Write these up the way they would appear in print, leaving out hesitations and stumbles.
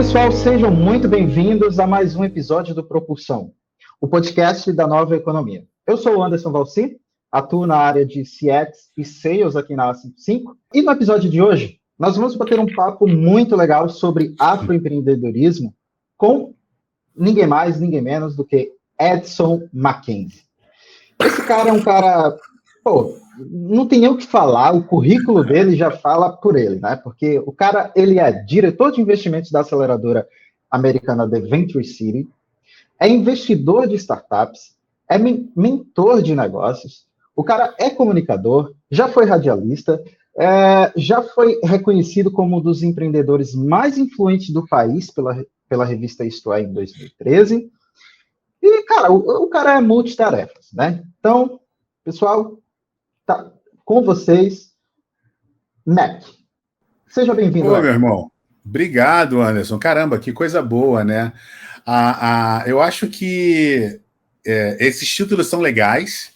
pessoal, sejam muito bem-vindos a mais um episódio do Propulsão, o podcast da Nova Economia. Eu sou o Anderson Valci, atuo na área de CX e Sales aqui na A55, e no episódio de hoje nós vamos bater um papo muito legal sobre afroempreendedorismo com ninguém mais, ninguém menos do que Edson Mackenzie. Esse cara é um cara, não tem nem o que falar, o currículo dele já fala por ele, né? Porque o cara, ele é diretor de investimentos da aceleradora americana The Venture City, é investidor de startups, é mentor de negócios, o cara é comunicador, já foi radialista, já foi reconhecido como um dos empreendedores mais influentes do país pela revista Isto É, em 2013. E, cara, o cara é multitarefas, né? Então, pessoal, tá com vocês, Mac. Seja bem-vindo. Ô, meu irmão. Obrigado, Anderson. Caramba, que coisa boa, né? Eu acho que esses títulos são legais,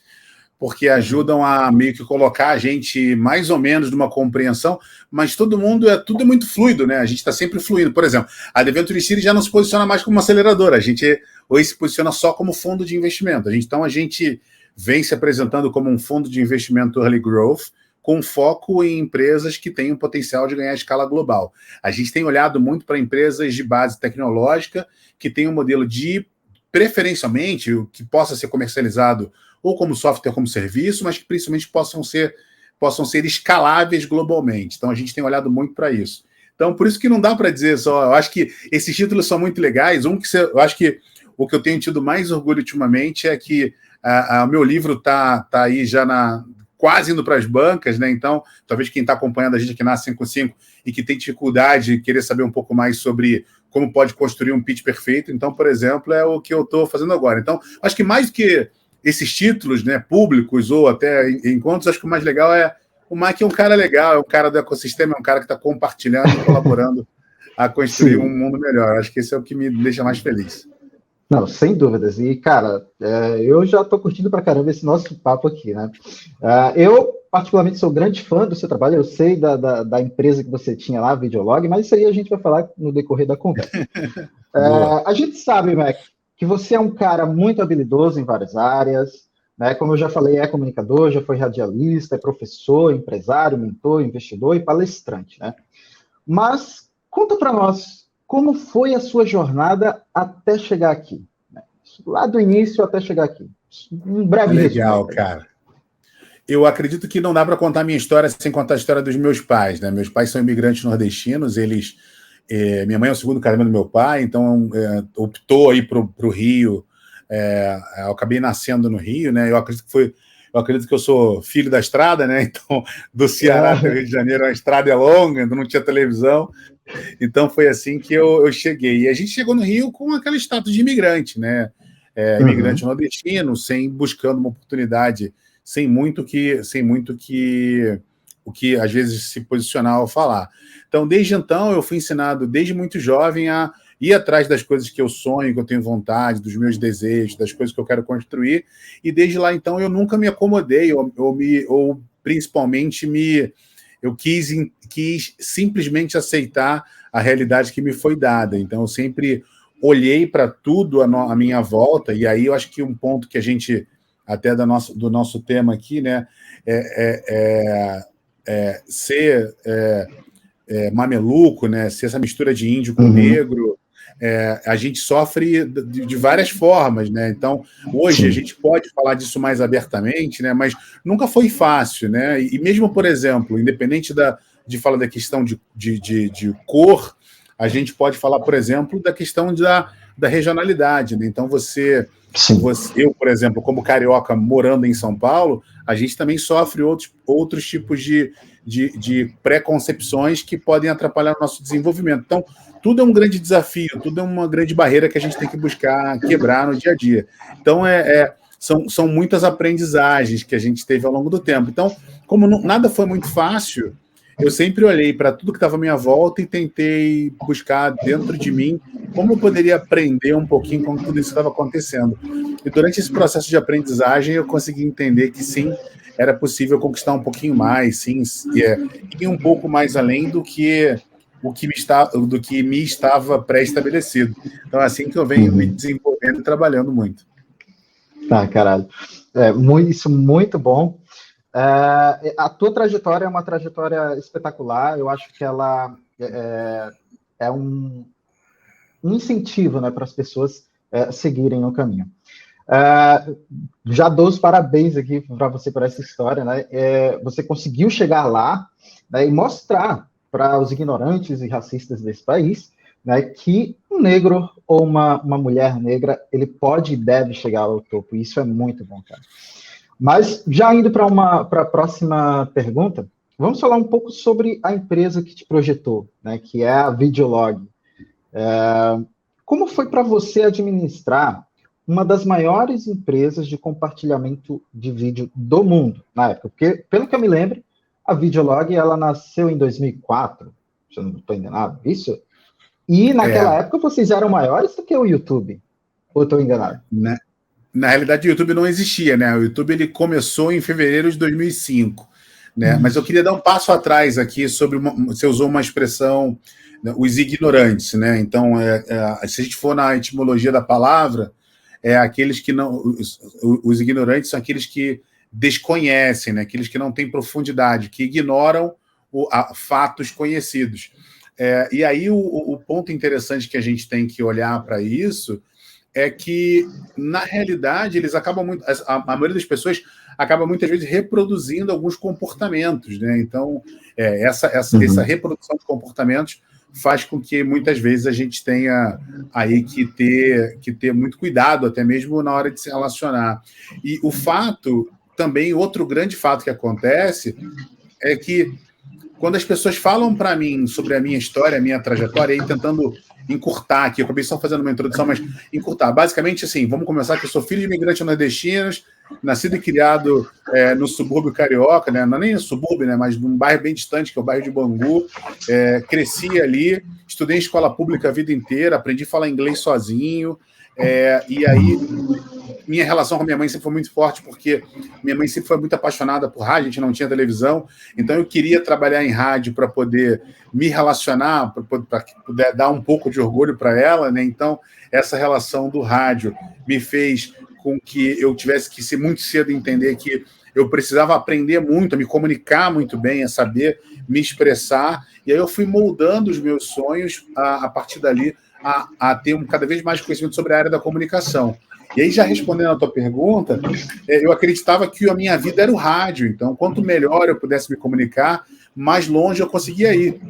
porque ajudam a meio que colocar a gente mais ou menos numa compreensão, mas tudo é muito fluido, né? A gente está sempre fluindo. Por exemplo, a The Venture City já não se posiciona mais como uma aceleradora, a gente hoje se posiciona só como fundo de investimento. Então a gente vem se apresentando como um fundo de investimento early growth, com foco em empresas que têm o potencial de ganhar escala global. A gente tem olhado muito para empresas de base tecnológica que têm um modelo de, preferencialmente, o que possa ser comercializado ou como software, como serviço, mas que principalmente possam ser escaláveis globalmente. Então, a gente tem olhado muito para isso. Então, por isso que não dá para dizer só... Eu acho que esses títulos são muito legais. Eu acho que o que eu tenho tido mais orgulho ultimamente é que o meu livro está aí já quase indo para as bancas, né? Então, talvez quem está acompanhando a gente aqui na 55 e que tem dificuldade de querer saber um pouco mais sobre como pode construir um pitch perfeito, então, por exemplo, é o que eu estou fazendo agora. Então, acho que mais do que esses títulos, né, públicos ou até encontros, acho que o mais legal é o Mike é um cara legal, é um cara do ecossistema, é um cara que está compartilhando e colaborando a construir um mundo melhor. Acho que esse é o que me deixa mais feliz. Não, sem dúvidas. E, cara, eu já estou curtindo pra caramba esse nosso papo aqui, né? Eu, particularmente, sou grande fã do seu trabalho. Eu sei da empresa que você tinha lá, Videolog, mas isso aí a gente vai falar no decorrer da conversa. A gente sabe, Mac, que você é um cara muito habilidoso em várias áreas, né? Como eu já falei, é comunicador, já foi radialista, é professor, empresário, mentor, investidor e palestrante, né? Mas conta para nós, como foi a sua jornada até chegar aqui? Lá do início até chegar aqui. Um breve resumo. Legal, cara. Eu acredito que não dá para contar a minha história sem contar a história dos meus pais, né? Meus pais são imigrantes nordestinos, minha mãe é o segundo casamento do meu pai, então optou aí para o Rio. Eu acabei nascendo no Rio, né? Eu acredito que eu sou filho da estrada, né? Então, do Ceará até o Rio de Janeiro, a estrada é longa, não tinha televisão. Então, foi assim que eu cheguei. E a gente chegou no Rio com aquele status de imigrante, né? Imigrante nordestino, buscando uma oportunidade, sem muito o que às vezes se posicionar ao falar. Então, desde então, eu fui ensinado, desde muito jovem, a ir atrás das coisas que eu sonho, que eu tenho vontade, dos meus desejos, das coisas que eu quero construir. E desde lá, então, eu nunca me acomodei, ou principalmente eu quis simplesmente aceitar a realidade que me foi dada. Então, eu sempre olhei para tudo à minha volta, e aí eu acho que um ponto que a gente, até do nosso tema aqui, né, ser mameluco, né, ser essa mistura de índio com negro. A gente sofre de várias formas, né? Então, hoje a gente pode falar disso mais abertamente, né? Mas nunca foi fácil, né? E mesmo, por exemplo, independente de falar da questão de cor, a gente pode falar, por exemplo, da questão da regionalidade, né? Então, eu, por exemplo, como carioca morando em São Paulo, a gente também sofre outros tipos de preconcepções que podem atrapalhar o nosso desenvolvimento. Então, tudo é um grande desafio, tudo é uma grande barreira que a gente tem que buscar quebrar no dia a dia. Então, são muitas aprendizagens que a gente teve ao longo do tempo. Então, como nada foi muito fácil, eu sempre olhei para tudo que estava à minha volta e tentei buscar dentro de mim como eu poderia aprender um pouquinho com tudo isso que estava acontecendo. E durante esse processo de aprendizagem, eu consegui entender que sim, era possível conquistar um pouquinho mais, sim, e um pouco mais além do que do que me estava pré-estabelecido. Então, é assim que eu venho me desenvolvendo e trabalhando muito. Tá, caralho. Isso muito bom. A tua trajetória é uma trajetória espetacular. Eu acho que ela é um incentivo, né, para as pessoas seguirem o caminho. Já dou os parabéns aqui para você por essa história, né? Você conseguiu chegar lá, né, e mostrar para os ignorantes e racistas desse país, né, que um negro ou uma mulher negra, ele pode e deve chegar ao topo. Isso é muito bom, cara. Mas já indo para a próxima pergunta, vamos falar um pouco sobre a empresa que te projetou, né, que é a Videolog. Como foi para você administrar uma das maiores empresas de compartilhamento de vídeo do mundo na época? Porque, pelo que eu me lembro, a Videolog ela nasceu em 2004, se eu não estou enganado, isso? E naquela época vocês eram maiores do que o YouTube, ou estou enganado? Na realidade, o YouTube não existia, né? O YouTube ele começou em fevereiro de 2005, né? Mas eu queria dar um passo atrás aqui sobre você usou uma expressão, né, os ignorantes, né? Então, se a gente for na etimologia da palavra, aqueles que não, os ignorantes são aqueles que desconhecem, né? Aqueles que não têm profundidade, que ignoram fatos conhecidos. E aí o ponto interessante que a gente tem que olhar para isso é que, na realidade, eles acabam muito. A maioria das pessoas acaba muitas vezes reproduzindo alguns comportamentos, né? Então, essa reprodução de comportamentos faz com que muitas vezes a gente tenha aí que ter muito cuidado, até mesmo na hora de se relacionar. E o fato, também, outro grande fato que acontece é que quando as pessoas falam para mim sobre a minha história, a minha trajetória, aí tentando encurtar aqui, eu acabei só fazendo uma introdução, mas encurtar. Basicamente, assim, vamos começar que eu sou filho de imigrantes nordestinos, nascido e criado no subúrbio carioca, né? Não é nem no subúrbio, né? Mas num bairro bem distante, que é o bairro de Bangu. Cresci ali, estudei em escola pública a vida inteira, aprendi a falar inglês sozinho, e aí minha relação com a minha mãe sempre foi muito forte, porque minha mãe sempre foi muito apaixonada por rádio, a gente não tinha televisão, então eu queria trabalhar em rádio para poder me relacionar, para poder dar um pouco de orgulho para ela, né? Então, essa relação do rádio me fez com que eu tivesse que ser muito cedo entender que eu precisava aprender muito, a me comunicar muito bem, a saber me expressar, e aí eu fui moldando os meus sonhos a partir dali a ter cada vez mais conhecimento sobre a área da comunicação. E aí, já respondendo a tua pergunta, eu acreditava que a minha vida era o rádio. Então, quanto melhor eu pudesse me comunicar, mais longe eu conseguia ir.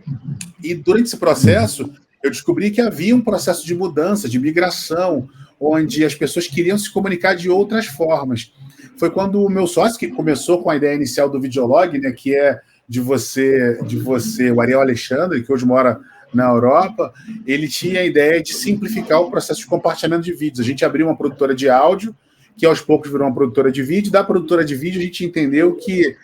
E durante esse processo, eu descobri que havia um processo de mudança, de migração, onde as pessoas queriam se comunicar de outras formas. Foi quando o meu sócio, que começou com a ideia inicial do Videolog, né, que é de você, o Ariel Alexandre, que hoje mora na Europa, ele tinha a ideia de simplificar o processo de compartilhamento de vídeos. A gente abriu uma produtora de áudio, que aos poucos virou uma produtora de vídeo. Da produtora de vídeo, a gente entendeu que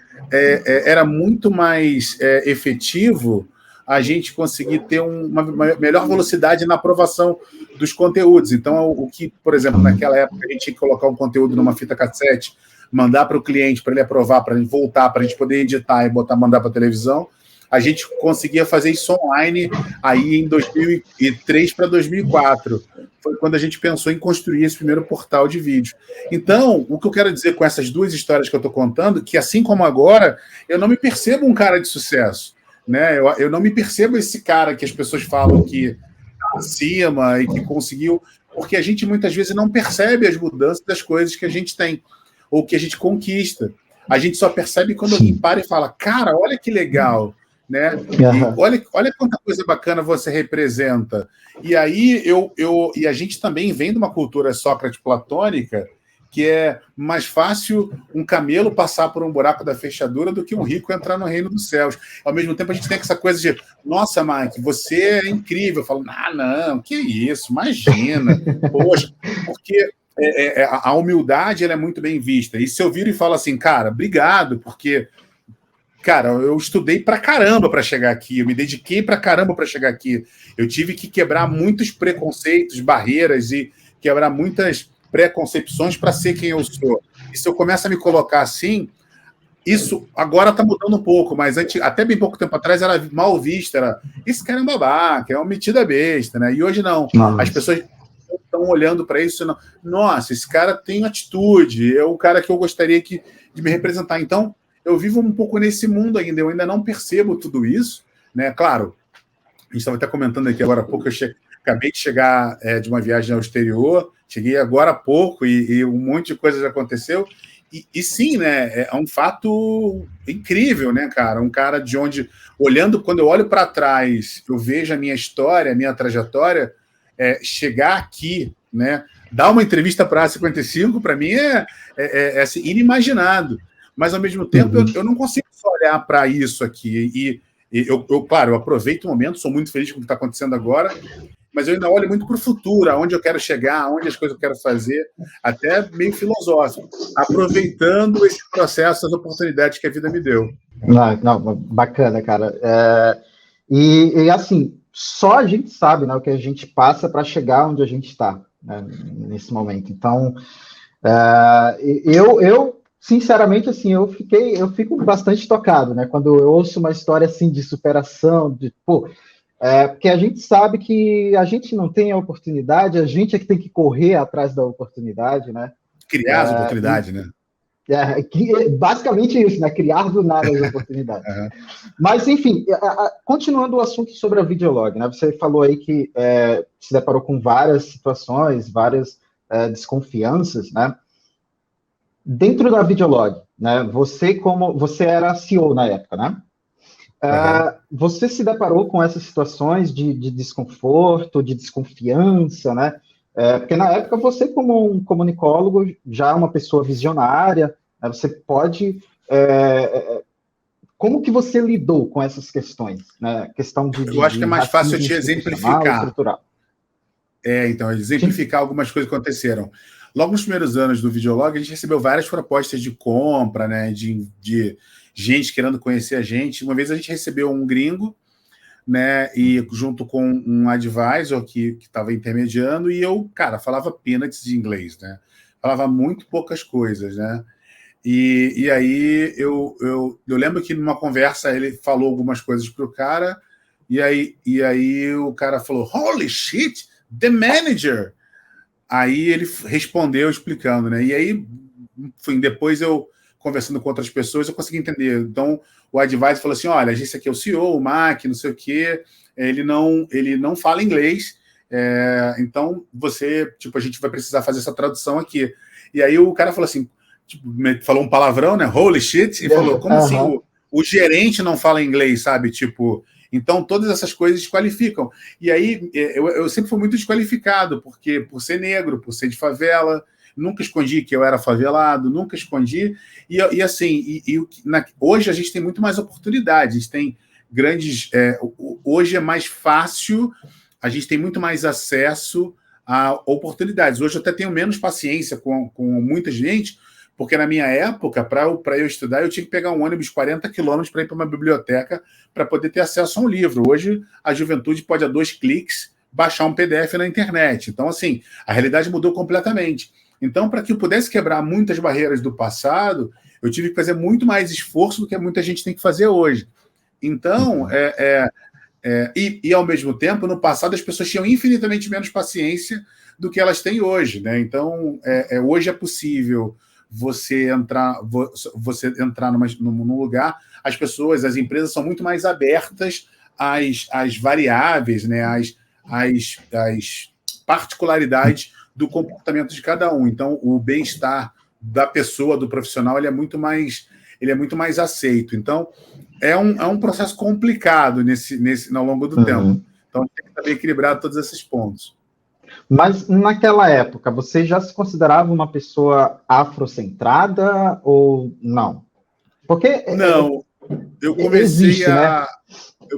era muito mais efetivo a gente conseguir ter uma melhor velocidade na aprovação dos conteúdos. Então, o que, por exemplo, naquela época, a gente tinha que colocar um conteúdo numa fita cassete, mandar para o cliente, para ele aprovar, para ele voltar, para a gente poder editar e mandar para a televisão, a gente conseguia fazer isso online aí em 2003 para 2004. Foi quando a gente pensou em construir esse primeiro portal de vídeo. Então, o que eu quero dizer com essas duas histórias que eu estou contando, que assim como agora, eu não me percebo um cara de sucesso, né? Eu não me percebo esse cara que as pessoas falam que está acima e que conseguiu, porque a gente muitas vezes não percebe as mudanças das coisas que a gente tem, ou que a gente conquista. A gente só percebe quando alguém para e fala, cara, olha que legal, né? E olha quanta coisa bacana você representa. E aí e a gente também vem de uma cultura Sócrate-platônica, que é mais fácil um camelo passar por um buraco da fechadura do que um rico entrar no reino dos céus. Ao mesmo tempo, a gente tem essa coisa de, nossa, Mike, você é incrível. Eu falo, não, que isso, imagina. Poxa, porque a humildade ela é muito bem vista. E se eu viro e falo assim, cara, obrigado, porque cara, eu estudei pra caramba para chegar aqui, eu me dediquei pra caramba para chegar aqui. Eu tive que quebrar muitos preconceitos, barreiras e quebrar muitas preconcepções para ser quem eu sou. E se eu começo a me colocar assim, Isso agora está mudando um pouco, mas até bem pouco tempo atrás era mal visto, esse cara é um babaca, é um metida besta, né? E hoje não. Nossa. As pessoas estão olhando para isso, não. Nossa, esse cara tem atitude, é o cara que eu gostaria de me representar. Então, eu vivo um pouco nesse mundo ainda, eu ainda não percebo tudo isso, né? Claro, a gente estava até comentando aqui agora há pouco, acabei de chegar de uma viagem ao exterior, cheguei agora há pouco e um monte de coisa já aconteceu. E sim, né? É um fato incrível, né, cara? Um cara de onde, quando eu olho para trás, eu vejo a minha história, a minha trajetória, chegar aqui, né? Dar uma entrevista para a 55, para mim é assim, inimaginado. Mas, ao mesmo tempo, eu não consigo só olhar para isso aqui. Claro, eu aproveito o momento, sou muito feliz com o que está acontecendo agora, mas eu ainda olho muito para o futuro, aonde eu quero chegar, aonde as coisas que eu quero fazer, até meio filosófico, aproveitando esse processo, as oportunidades que a vida me deu. Não, bacana, cara. E assim, só a gente sabe, né, o que a gente passa para chegar onde a gente está, né, nesse momento. Então, eu sinceramente, assim, eu fico bastante tocado, né, quando eu ouço uma história assim de superação, porque a gente sabe que a gente não tem a oportunidade, a gente é que tem que correr atrás da oportunidade, né? Criar as oportunidades, né? Basicamente isso, né? Criar do nada as oportunidades. Uhum. Mas, enfim, continuando o assunto sobre a videolog, né? Você falou aí que se deparou com várias situações, várias desconfianças, né? Dentro da videolog, né? Você era CEO na época, né? Você se deparou com essas situações de desconforto, de desconfiança, né? Porque na época você, como um comunicólogo, já é uma pessoa visionária, né? Você pode... como que você lidou com essas questões? Né? Questão eu acho que é mais fácil eu te exemplificar. Estrutural. Então, exemplificar algumas coisas que aconteceram. Logo nos primeiros anos do Videolog, a gente recebeu várias propostas de compra, né? De gente querendo conhecer a gente. Uma vez a gente recebeu um gringo, né? E junto com um advisor que estava intermediando, e eu, cara, falava peanuts de inglês, né? Falava muito poucas coisas, né? E aí eu lembro que numa conversa ele falou algumas coisas para o cara, e aí o cara falou: Holy shit, the manager! Aí ele respondeu explicando, né? E aí, enfim, depois eu, conversando com outras pessoas, eu consegui entender. Então, o advisor falou assim: olha, esse aqui é o CEO, o Mac, não sei o quê, ele não fala inglês, então a gente vai precisar fazer essa tradução aqui. E aí o cara falou assim, falou um palavrão, né? Holy shit, e falou: como assim o gerente não fala inglês, sabe? Então, todas essas coisas desqualificam. E aí, eu sempre fui muito desqualificado, porque por ser negro, por ser de favela, nunca escondi que eu era favelado, nunca escondi. Hoje a gente tem muito mais oportunidades, a gente tem grandes... hoje é mais fácil, a gente tem muito mais acesso a oportunidades. Hoje eu até tenho menos paciência com muita gente, porque na minha época, para eu estudar, eu tinha que pegar um ônibus 40 quilômetros para ir para uma biblioteca para poder ter acesso a um livro. Hoje, a juventude pode, a 2 cliques, baixar um PDF na internet. Então, assim, a realidade mudou completamente. Então, para que eu pudesse quebrar muitas barreiras do passado, eu tive que fazer muito mais esforço do que muita gente tem que fazer hoje. Então, ao mesmo tempo, no passado, as pessoas tinham infinitamente menos paciência do que elas têm hoje, né? Então, hoje é possível você entrar num lugar, as pessoas, as empresas são muito mais abertas às variáveis, né, às particularidades do comportamento de cada um. Então, o bem-estar da pessoa, do profissional, ele é muito mais aceito. Então, é um processo complicado ao longo do tempo. Então, a gente tem que saber equilibrar todos esses pontos. Mas naquela época, você já se considerava uma pessoa afrocentrada ou não? Porque não, eu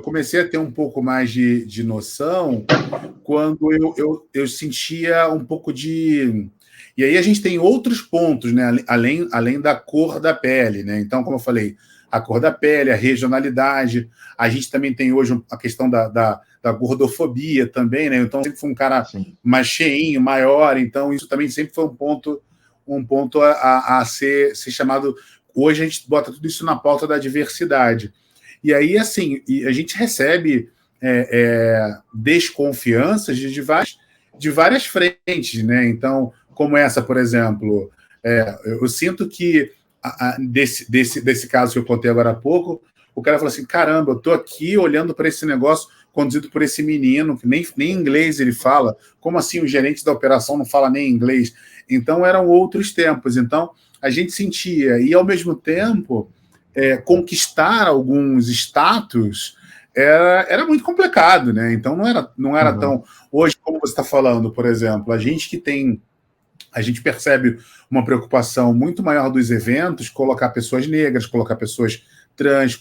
comecei a ter um pouco mais de noção quando eu sentia um pouco de... E aí a gente tem outros pontos, né? Além da cor da pele, né? Então, como eu falei, a cor da pele, a regionalidade, a gente também tem hoje a questão da gordofobia também, né? Então, sempre foi um cara mais cheinho, maior, então isso também sempre foi um ponto a ser chamado... hoje a gente bota tudo isso na pauta da diversidade. E aí, assim, a gente recebe desconfianças de várias frentes, né? Então, como essa, por exemplo, eu sinto que desse caso que eu contei agora há pouco, o cara falou assim, caramba, eu tô aqui olhando para esse negócio conduzido por esse menino, que nem inglês ele fala, como assim o gerente da operação não fala nem inglês? Então, eram outros tempos. Então, a gente sentia, e ao mesmo tempo, conquistar alguns status era muito complicado, né? Então, não era tão... Hoje, como você está falando, por exemplo, a gente percebe uma preocupação muito maior dos eventos, colocar pessoas negras, colocar pessoas trans,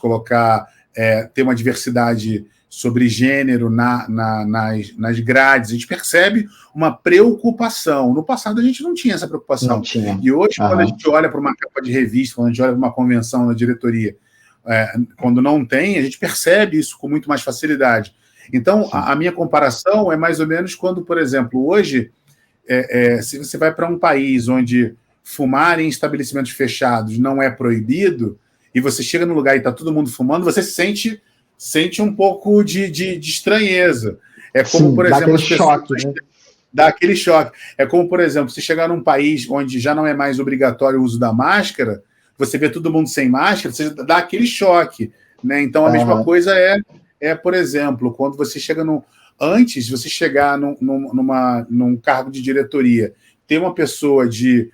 ter uma diversidade sobre gênero nas grades. A gente percebe uma preocupação. No passado, a gente não tinha essa preocupação. Não tinha. E hoje, quando a gente olha para uma capa de revista, quando a gente olha para uma convenção na diretoria, quando não tem, a gente percebe isso com muito mais facilidade. Então, a minha comparação é mais ou menos quando, por exemplo, hoje, se você vai para um país onde fumar em estabelecimentos fechados não é proibido, e você chega no lugar e está todo mundo fumando, você sente um pouco de estranheza. É como, por exemplo, dá aquele choque, né? Dá aquele choque. É como, por exemplo, se chegar num país onde já não é mais obrigatório o uso da máscara, você vê todo mundo sem máscara, você dá aquele choque, né? Então, a mesma coisa por exemplo, quando você chega antes de você chegar num cargo de diretoria, ter uma pessoa de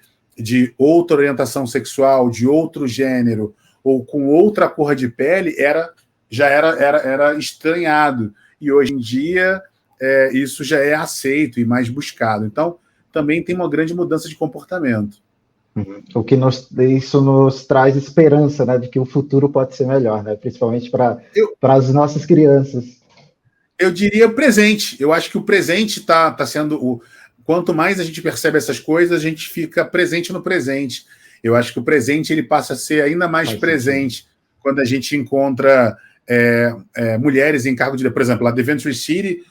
outra orientação sexual, de outro gênero, ou com outra cor de pele, já era estranhado. E hoje em dia, isso já é aceito e mais buscado. Então, também tem uma grande mudança de comportamento. Isso nos traz esperança, né, de que o futuro pode ser melhor, né, principalmente para as nossas crianças. Eu diria presente. Eu acho que o presente está sendo... Quanto mais a gente percebe essas coisas, a gente fica presente no presente. Eu acho que o presente ele passa a ser ainda mais presente quando a gente encontra mulheres em cargo de... Por exemplo, a The Venturi City,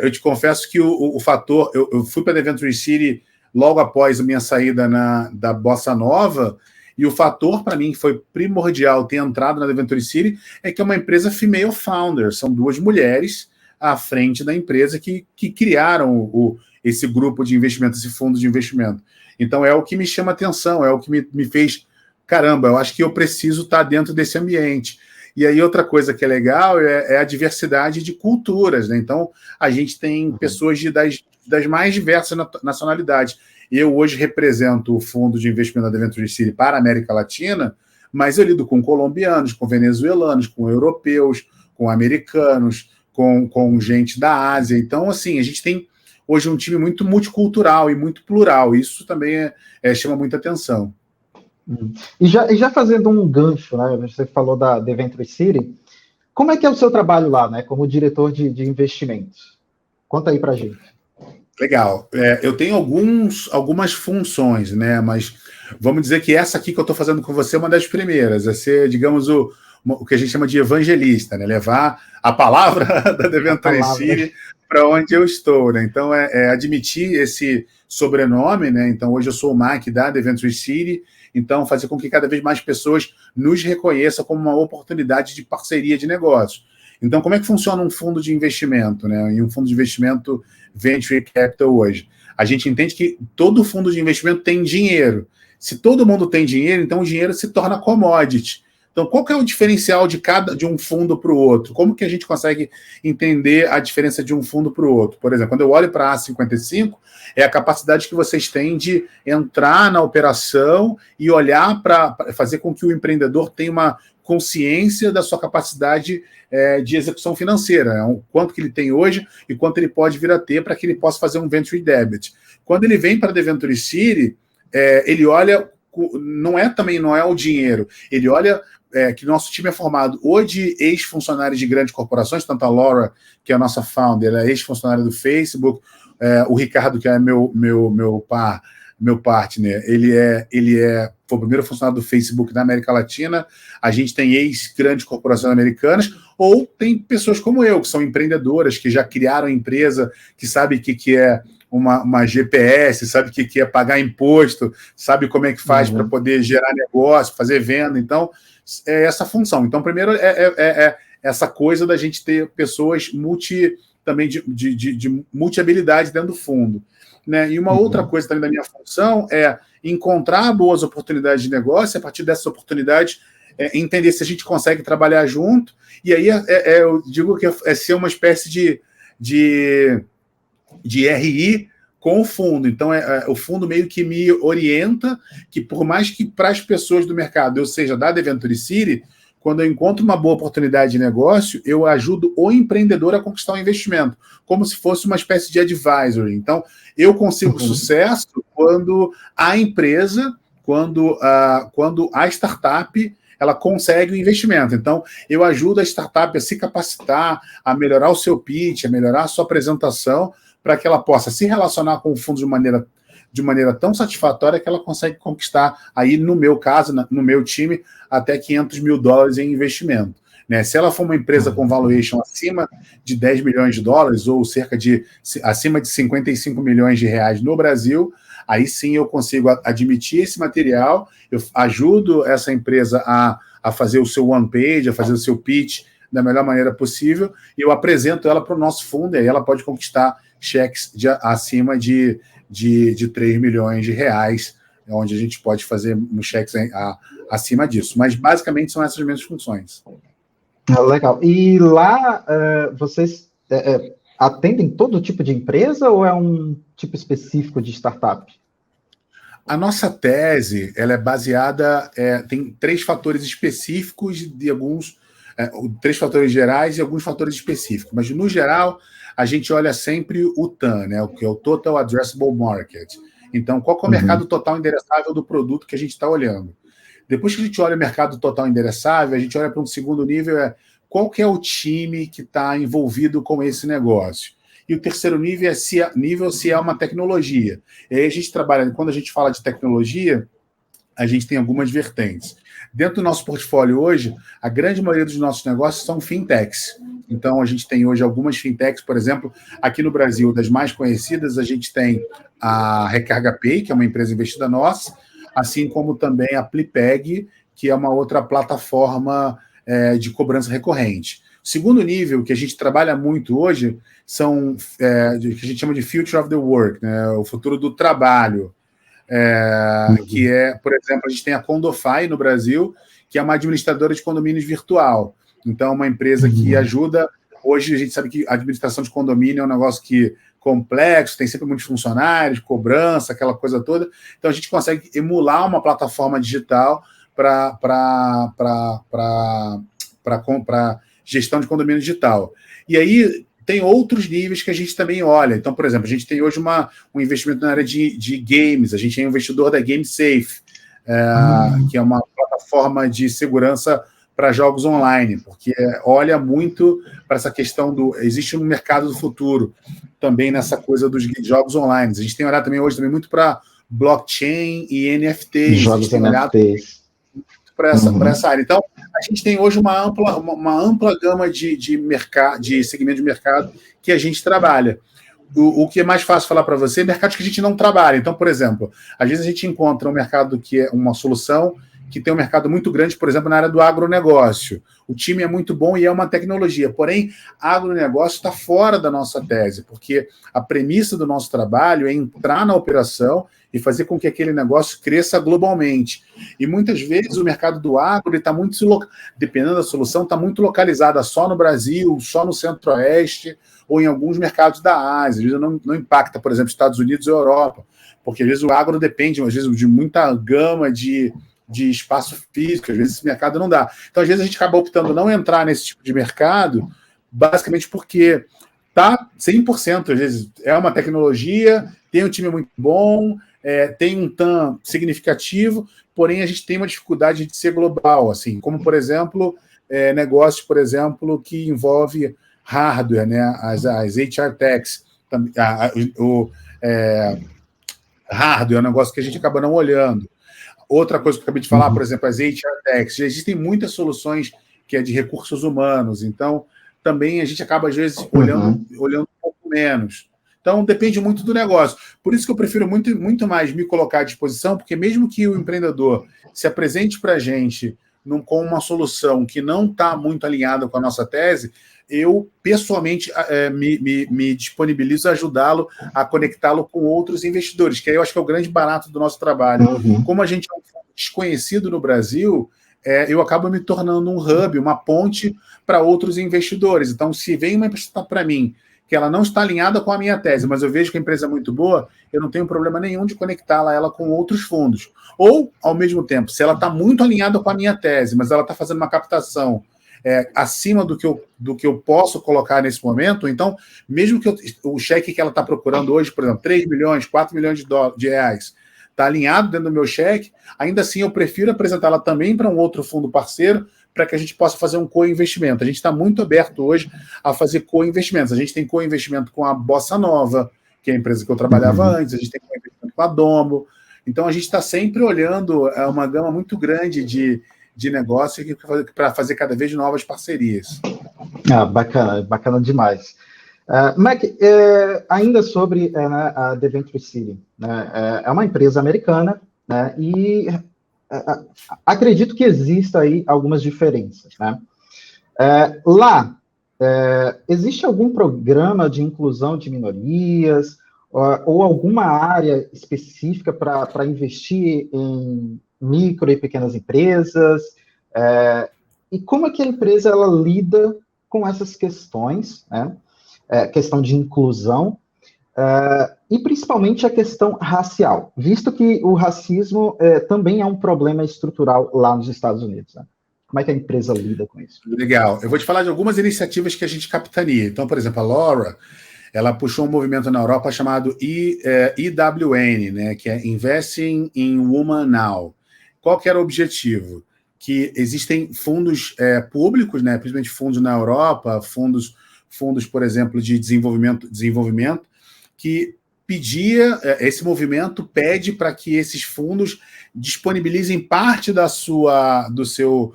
eu te confesso que o fator... Eu fui para a The Venturi City logo após a minha saída da Bossa Nova, e o fator, para mim, que foi primordial ter entrado na The Venturi City é que é uma empresa female founder. São 2 mulheres à frente da empresa que criaram esse grupo de investimento, esse fundo de investimento. Então, é o que me chama atenção, é o que me fez... Caramba, eu acho que eu preciso estar dentro desse ambiente. E aí, outra coisa que é legal é a diversidade de culturas, né? Então, a gente tem pessoas das mais diversas nacionalidades. Eu hoje represento o fundo de investimento da Venturi City para a América Latina, mas eu lido com colombianos, com venezuelanos, com europeus, com americanos, com gente da Ásia. Então, assim, a gente tem hoje um time muito multicultural e muito plural. Isso também chama muita atenção. E já fazendo um gancho, né? Você falou da The Venturi City, como é que é o seu trabalho lá, né? Como diretor de investimentos? Conta aí pra gente. Legal. Eu tenho algumas funções, né? Mas vamos dizer que essa aqui que eu estou fazendo com você é uma das primeiras. É ser, digamos, o que a gente chama de evangelista, né? Levar a palavra da The Venturi City para onde eu estou, né? Então, admitir esse sobrenome, né? Então, hoje eu sou o Mike da The Venturi City, então fazer com que cada vez mais pessoas nos reconheçam como uma oportunidade de parceria de negócio. Então, como é que funciona um fundo de investimento, né? E um fundo de investimento Venture Capital hoje? A gente entende que todo fundo de investimento tem dinheiro. Se todo mundo tem dinheiro, então o dinheiro se torna commodity. Então, qual que é o diferencial de um fundo para o outro? Como que a gente consegue entender a diferença de um fundo para o outro? Por exemplo, quando eu olho para a A55, é a capacidade que vocês têm de entrar na operação e olhar para fazer com que o empreendedor tenha uma consciência da sua capacidade de execução financeira, o quanto que ele tem hoje e quanto ele pode vir a ter para que ele possa fazer um venture debt. Quando ele vem para a The Venturi City, ele olha, não é o dinheiro, ele olha que nosso time é formado ou de ex-funcionários de grandes corporações, tanto a Laura, que é a nossa founder, ela é ex-funcionária do Facebook, o Ricardo, que é meu partner, ele foi o primeiro funcionário do Facebook na América Latina. A gente tem ex-grandes corporações americanas, ou tem pessoas como eu, que são empreendedoras, que já criaram empresa, que sabem o que é uma GPS, sabe o que é pagar imposto, sabe como é que faz para poder gerar negócio, fazer venda. Então, é essa função. Então, primeiro, é essa coisa da gente ter pessoas também de multi-habilidade dentro do fundo. Né? E uma outra coisa também da minha função é encontrar boas oportunidades de negócio, e a partir dessas oportunidades, entender se a gente consegue trabalhar junto, e aí eu digo que é ser uma espécie de RI com o fundo. Então, o fundo meio que me orienta, que por mais que para as pessoas do mercado eu seja da Deventure City, quando eu encontro uma boa oportunidade de negócio, eu ajudo o empreendedor a conquistar o investimento, como se fosse uma espécie de advisory. Então, eu consigo sucesso quando a empresa, quando a startup, ela consegue o investimento. Então, eu ajudo a startup a se capacitar, a melhorar o seu pitch, a melhorar a sua apresentação, para que ela possa se relacionar com o fundo de maneira tão satisfatória que ela consegue conquistar, aí no meu caso, no meu time, até $500 mil em investimento. Né? Se ela for uma empresa com valuation acima de $10 milhões, ou acima de 55 milhões de reais no Brasil, aí sim eu consigo admitir esse material, eu ajudo essa empresa a fazer o seu one page, a fazer o seu pitch da melhor maneira possível, e eu apresento ela para o nosso fundo, e aí ela pode conquistar cheques acima de 3 milhões de reais, onde a gente pode fazer cheques acima disso. Mas, basicamente, são essas mesmas funções. Legal. E lá, vocês atendem todo tipo de empresa ou é um tipo específico de startup? A nossa tese ela é baseada, tem 3 fatores específicos de alguns, 3 fatores gerais e alguns fatores específicos. Mas, no geral, a gente olha sempre o TAM, né, o que é o Total Addressable Market. Então, qual que é o mercado total endereçável do produto que a gente está olhando? Depois que a gente olha o mercado total endereçável, a gente olha para um segundo nível, qual que é o time que está envolvido com esse negócio? E o terceiro nível se é uma tecnologia. E aí a gente trabalha, quando a gente fala de tecnologia, a gente tem algumas vertentes. Dentro do nosso portfólio hoje, a grande maioria dos nossos negócios são fintechs. Então, a gente tem hoje algumas fintechs, por exemplo, aqui no Brasil, das mais conhecidas, a gente tem a Recarga Pay, que é uma empresa investida nossa, assim como também a Plipeg, que é uma outra plataforma de cobrança recorrente. O segundo nível, que a gente trabalha muito hoje, são que a gente chama de Future of the Work, né, o futuro do trabalho. Que por exemplo, a gente tem a Condofy no Brasil, que é uma administradora de condomínios virtual. Então, é uma empresa que ajuda. Hoje, a gente sabe que a administração de condomínio é um negócio complexo, tem sempre muitos funcionários, cobrança, aquela coisa toda. Então, a gente consegue emular uma plataforma digital para gestão de condomínio digital. E aí, tem outros níveis que a gente também olha. Então, por exemplo, a gente tem hoje um investimento na área de games. A gente é investidor da GameSafe, que é uma plataforma de segurança para jogos online, porque olha muito para essa questão existe um mercado do futuro também nessa coisa dos jogos online. A gente tem olhado também hoje muito para blockchain e NFTs. Jogos NFTs. Para essa área. Então, a gente tem hoje uma ampla gama de segmento de mercado que a gente trabalha. O que é mais fácil falar para você é mercados que a gente não trabalha. Então, por exemplo, às vezes a gente encontra um mercado que é uma solução que tem um mercado muito grande, por exemplo, na área do agronegócio. O time é muito bom e é uma tecnologia. Porém, agronegócio está fora da nossa tese, porque a premissa do nosso trabalho é entrar na operação e fazer com que aquele negócio cresça globalmente. E muitas vezes o mercado do agro está muito, dependendo da solução, está muito localizada só no Brasil, só no Centro-Oeste, ou em alguns mercados da Ásia. Às vezes não impacta, por exemplo, Estados Unidos e Europa, porque às vezes o agro depende, às vezes, de muita gama de espaço físico, às vezes esse mercado não dá. Então, às vezes, a gente acaba optando não entrar nesse tipo de mercado, basicamente porque está 100%, às vezes é uma tecnologia, tem um time muito bom, tem um TAM significativo, porém a gente tem uma dificuldade de ser global, assim, como, por exemplo, negócios, por exemplo, que envolve hardware, né, as HR techs, hardware é um negócio que a gente acaba não olhando. Outra coisa que eu acabei de falar, por exemplo, as HR techs, já existem muitas soluções que é de recursos humanos, então também a gente acaba, às vezes, olhando um pouco menos. Então, depende muito do negócio. Por isso que eu prefiro muito, muito mais me colocar à disposição, porque mesmo que o empreendedor se apresente para a gente com uma solução que não está muito alinhada com a nossa tese, eu, pessoalmente, me disponibilizo a ajudá-lo a conectá-lo com outros investidores, que aí eu acho que é o grande barato do nosso trabalho. Uhum. Como a gente é um fundo desconhecido no Brasil, eu acabo me tornando um hub, uma ponte para outros investidores. Então, se vem uma empresa para mim que ela não está alinhada com a minha tese, mas eu vejo que a empresa é muito boa, eu não tenho problema nenhum de conectá-la ela com outros fundos. Ou, ao mesmo tempo, se ela está muito alinhada com a minha tese, mas ela está fazendo uma captação acima do que eu posso colocar nesse momento, então, mesmo que o cheque que ela está procurando hoje, por exemplo, 3 milhões, 4 milhões de reais, está alinhado dentro do meu cheque, ainda assim eu prefiro apresentá-la também para um outro fundo parceiro, para que a gente possa fazer um co-investimento. A gente está muito aberto hoje a fazer co-investimentos. A gente tem co-investimento com a Bossa Nova, que é a empresa que eu trabalhava antes, a gente tem co-investimento com a Domo. Então, a gente está sempre olhando uma gama muito grande de negócio para fazer cada vez novas parcerias. Bacana, bacana demais. Mac, ainda sobre a The Venture City, né, é uma empresa americana, né, e acredito que exista aí algumas diferenças, né? Lá, existe algum programa de inclusão de minorias ou alguma área específica para investir em micro e pequenas empresas? E como é que a empresa ela lida com essas questões, né? Questão de inclusão, e principalmente a questão racial, visto que o racismo também é um problema estrutural lá nos Estados Unidos, né? Como é que a empresa lida com isso? Legal. Eu vou te falar de algumas iniciativas que a gente capitania. Então, por exemplo, a Laura, ela puxou um movimento na Europa chamado IWN, né, que é Investing in Women Now. Qual que era o objetivo? Que existem fundos públicos, né, principalmente fundos na Europa, fundos, por exemplo, de desenvolvimento, que esse movimento pede para que esses fundos disponibilizem parte do seu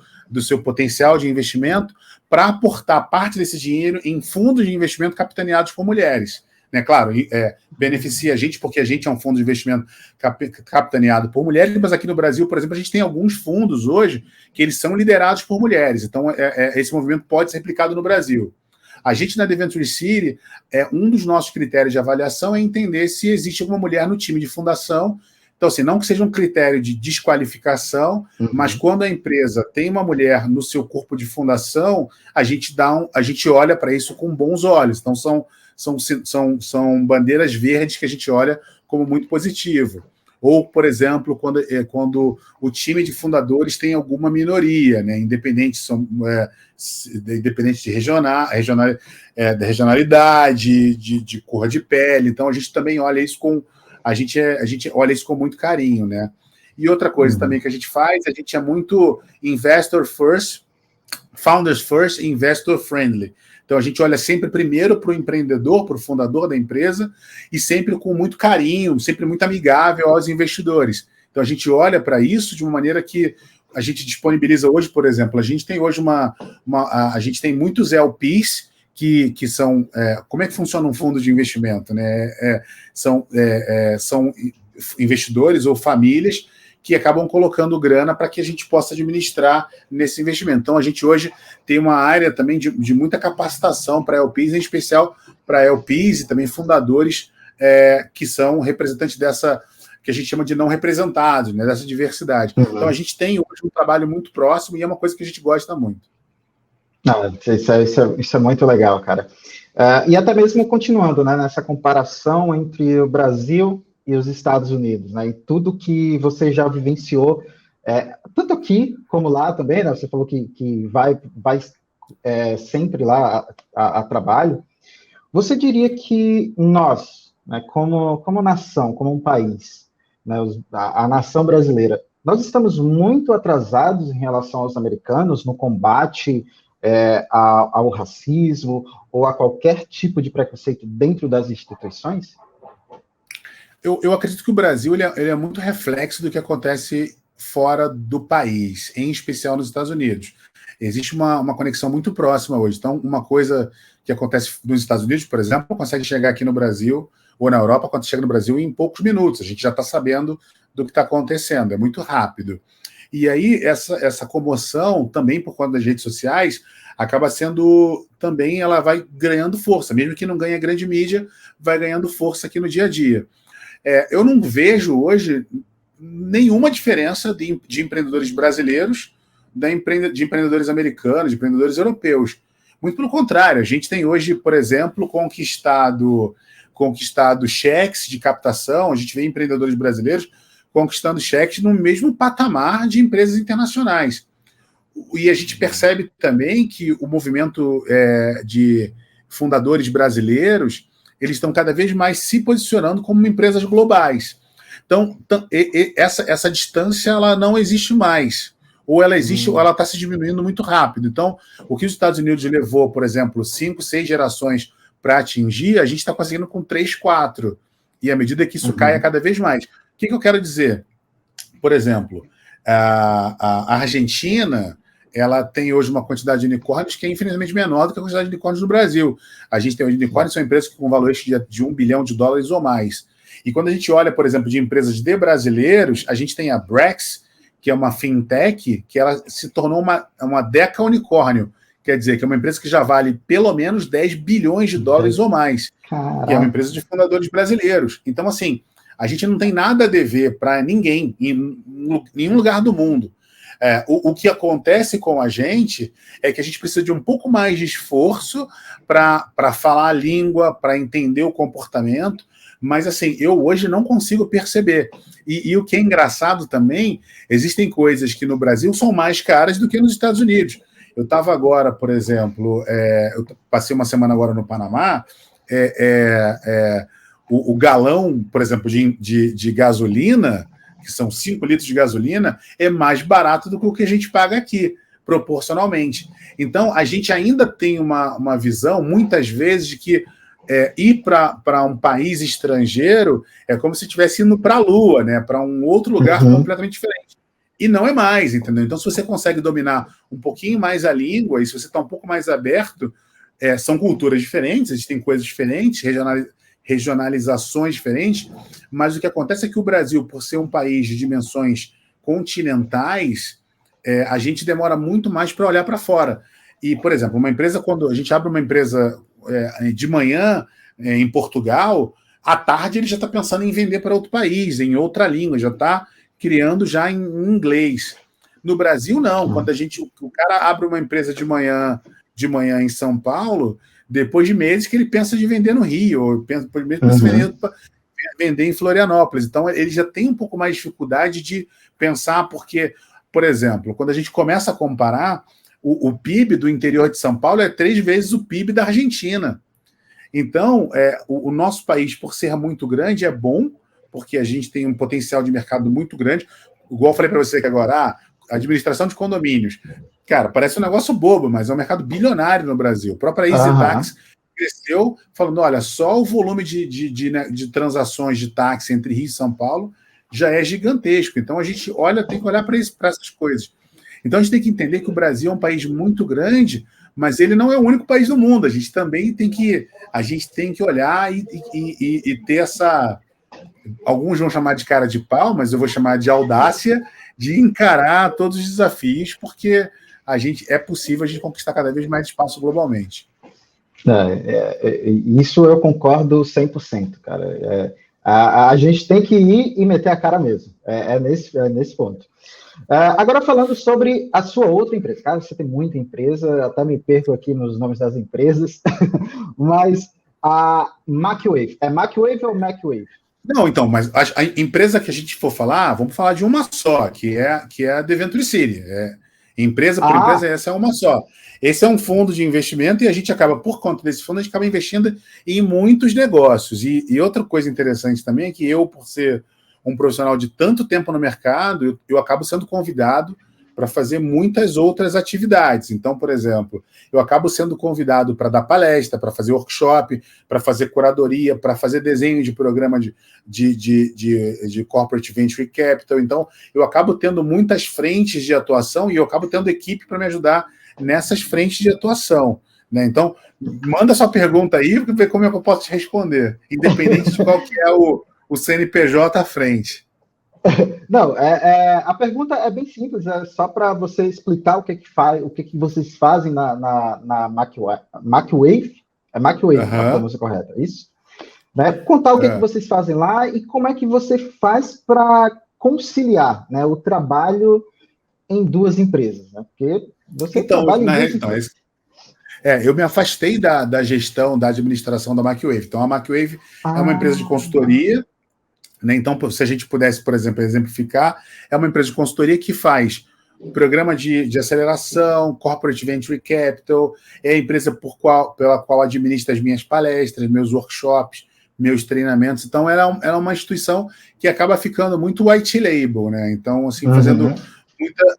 potencial de investimento para aportar parte desse dinheiro em fundos de investimento capitaneados por mulheres. Né? Claro, beneficia a gente, porque a gente é um fundo de investimento capitaneado por mulheres, mas aqui no Brasil, por exemplo, a gente tem alguns fundos hoje que eles são liderados por mulheres. Então, esse movimento pode ser replicado no Brasil. A gente, na The Venture City, um dos nossos critérios de avaliação é entender se existe alguma mulher no time de fundação. Então, assim, não que seja um critério de desqualificação, mas quando a empresa tem uma mulher no seu corpo de fundação, a gente olha para isso com bons olhos. Então, são bandeiras verdes que a gente olha como muito positivo. Ou, por exemplo, quando o time de fundadores tem alguma minoria, né, independente de regionalidade, de cor de pele. Então, a gente também olha isso a gente olha isso com muito carinho, né? E outra coisa também que a gente faz, a gente é muito investor first, founders first, investor friendly. Então, a gente olha sempre primeiro para o empreendedor, para o fundador da empresa, e sempre com muito carinho, sempre muito amigável aos investidores. Então, a gente olha para isso de uma maneira que a gente disponibiliza hoje, por exemplo, a gente tem hoje a gente tem muitos LPs que são... como é que funciona um fundo de investimento? Né? São investidores ou famílias que acabam colocando grana para que a gente possa administrar nesse investimento. Então, a gente hoje tem uma área também de muita capacitação para LPs, em especial para LPs e também fundadores que são representantes dessa, que a gente chama de não representados, né, dessa diversidade. Então, a gente tem hoje um trabalho muito próximo e é uma coisa que a gente gosta muito. Isso é muito legal, cara. E até mesmo continuando, né, nessa comparação entre o Brasil e os Estados Unidos, né? E tudo que você já vivenciou, tanto aqui como lá também, né? Você falou que vai sempre lá a trabalho. Você diria que nós, né, como nação, como um país, né, a nação brasileira, nós estamos muito atrasados em relação aos americanos no combate ao racismo ou a qualquer tipo de preconceito dentro das instituições? Eu acredito que o Brasil ele é muito reflexo do que acontece fora do país, em especial nos Estados Unidos. Existe uma conexão muito próxima hoje. Então, uma coisa que acontece nos Estados Unidos, por exemplo, consegue chegar aqui no Brasil, ou na Europa, quando chega no Brasil, em poucos minutos. A gente já está sabendo do que está acontecendo, é muito rápido. E aí, essa comoção, também por conta das redes sociais, acaba sendo também, ela vai ganhando força, mesmo que não ganhe a grande mídia, vai ganhando força aqui no dia a dia. Eu não vejo hoje nenhuma diferença de empreendedores brasileiros de empreendedores americanos, de empreendedores europeus. Muito pelo contrário, a gente tem hoje, por exemplo, conquistado cheques de captação, a gente vê empreendedores brasileiros conquistando cheques no mesmo patamar de empresas internacionais. E a gente percebe também que o movimento de fundadores brasileiros, eles estão cada vez mais se posicionando como empresas globais. Então, essa distância ela não existe mais. Ou ela existe, ou ela está se diminuindo muito rápido. Então, o que os Estados Unidos levou, por exemplo, 5, 6 gerações para atingir, a gente está conseguindo com 3, 4. E à medida que isso caia cada vez mais. O que eu quero dizer? Por exemplo, a Argentina, ela tem hoje uma quantidade de unicórnios que é infinitamente menor do que a quantidade de unicórnios do Brasil. A gente tem hoje unicórnios, são empresas com valor de $1 bilhão ou mais. E quando a gente olha, por exemplo, de empresas de brasileiros, a gente tem a Brex, que é uma fintech, que ela se tornou uma deca unicórnio. Quer dizer, que é uma empresa que já vale pelo menos $10 bilhões ou mais. Caraca. Que é uma empresa de fundadores brasileiros. Então, assim, a gente não tem nada a dever para ninguém, em nenhum lugar do mundo. O que acontece com a gente é que a gente precisa de um pouco mais de esforço para falar a língua, para entender o comportamento, mas assim, eu hoje não consigo perceber. E o que é engraçado também, existem coisas que no Brasil são mais caras do que nos Estados Unidos. Eu estava agora, por exemplo, eu passei uma semana agora no Panamá, o galão, por exemplo, de gasolina, que são 5 litros de gasolina, é mais barato do que o que a gente paga aqui, proporcionalmente. Então, a gente ainda tem uma visão, muitas vezes, de que ir para um país estrangeiro é como se estivesse indo para a Lua, né? Para um outro lugar completamente diferente. E não é mais, entendeu? Então, se você consegue dominar um pouquinho mais a língua, e se você está um pouco mais aberto, são culturas diferentes, a gente tem coisas diferentes, regionalizações diferentes, mas o que acontece é que o Brasil, por ser um país de dimensões continentais, a gente demora muito mais para olhar para fora. E, por exemplo, uma empresa, quando a gente abre uma empresa de manhã em Portugal, à tarde ele já está pensando em vender para outro país, em outra língua, já está criando já em inglês. No Brasil, não. Quando o cara abre uma empresa de manhã em São Paulo, depois de meses que ele pensa de vender no Rio, ou pensa vender em Florianópolis. Então, ele já tem um pouco mais de dificuldade de pensar, porque, por exemplo, quando a gente começa a comparar, o PIB do interior de São Paulo é 3 vezes o PIB da Argentina. Então, o nosso país, por ser muito grande, é bom, porque a gente tem um potencial de mercado muito grande. Igual eu falei para você que agora, administração de condomínios. Cara, parece um negócio bobo, mas é um mercado bilionário no Brasil. A própria EasyTax cresceu falando, olha, só o volume de transações de táxi entre Rio e São Paulo já é gigantesco. Então, a gente tem que olhar para essas coisas. Então, a gente tem que entender que o Brasil é um país muito grande, mas ele não é o único país do mundo. A gente também tem que olhar e ter essa... Alguns vão chamar de cara de pau, mas eu vou chamar de audácia de encarar todos os desafios, porque é possível a gente conquistar cada vez mais espaço globalmente. Isso eu concordo 100%, cara. A gente tem que ir e meter a cara mesmo. Nesse ponto. Agora, falando sobre a sua outra empresa. Cara, você tem muita empresa, até me perco aqui nos nomes das empresas, mas a MacWave. É MacWave ou MacWave? Não, então, mas a empresa que a gente for falar, vamos falar de uma só, que é a The Venture City. Empresa por empresa, essa é uma só. Esse é um fundo de investimento e a gente acaba, por conta desse fundo, a gente acaba investindo em muitos negócios. E outra coisa interessante também é que eu, por ser um profissional de tanto tempo no mercado, eu acabo sendo convidado para fazer muitas outras atividades. Então, por exemplo, eu acabo sendo convidado para dar palestra, para fazer workshop, para fazer curadoria, para fazer desenho de programa de Corporate Venture Capital. Então, eu acabo tendo muitas frentes de atuação e eu acabo tendo equipe para me ajudar nessas frentes de atuação, né? Então, manda sua pergunta aí, para ver como é que eu posso te responder, independente de qual que é o CNPJ à frente. Não, a pergunta é bem simples, é só para você explicar o que que vocês fazem na MacWave, é MacWave, a pronúncia correta, é isso? Né? Contar o que vocês fazem lá e como é que você faz para conciliar, né, o trabalho em duas empresas, né? Porque você trabalha em duas empresas. Eu me afastei da gestão, da administração da MacWave. Então, a MacWave é uma empresa de consultoria, né? Então, se a gente pudesse, por exemplo, exemplificar, é uma empresa de consultoria que faz programa de aceleração, Corporate Venture Capital, é a empresa pela qual administra as minhas palestras, meus workshops, meus treinamentos. Então, ela é uma instituição que acaba ficando muito white label, né? Então, assim, fazendo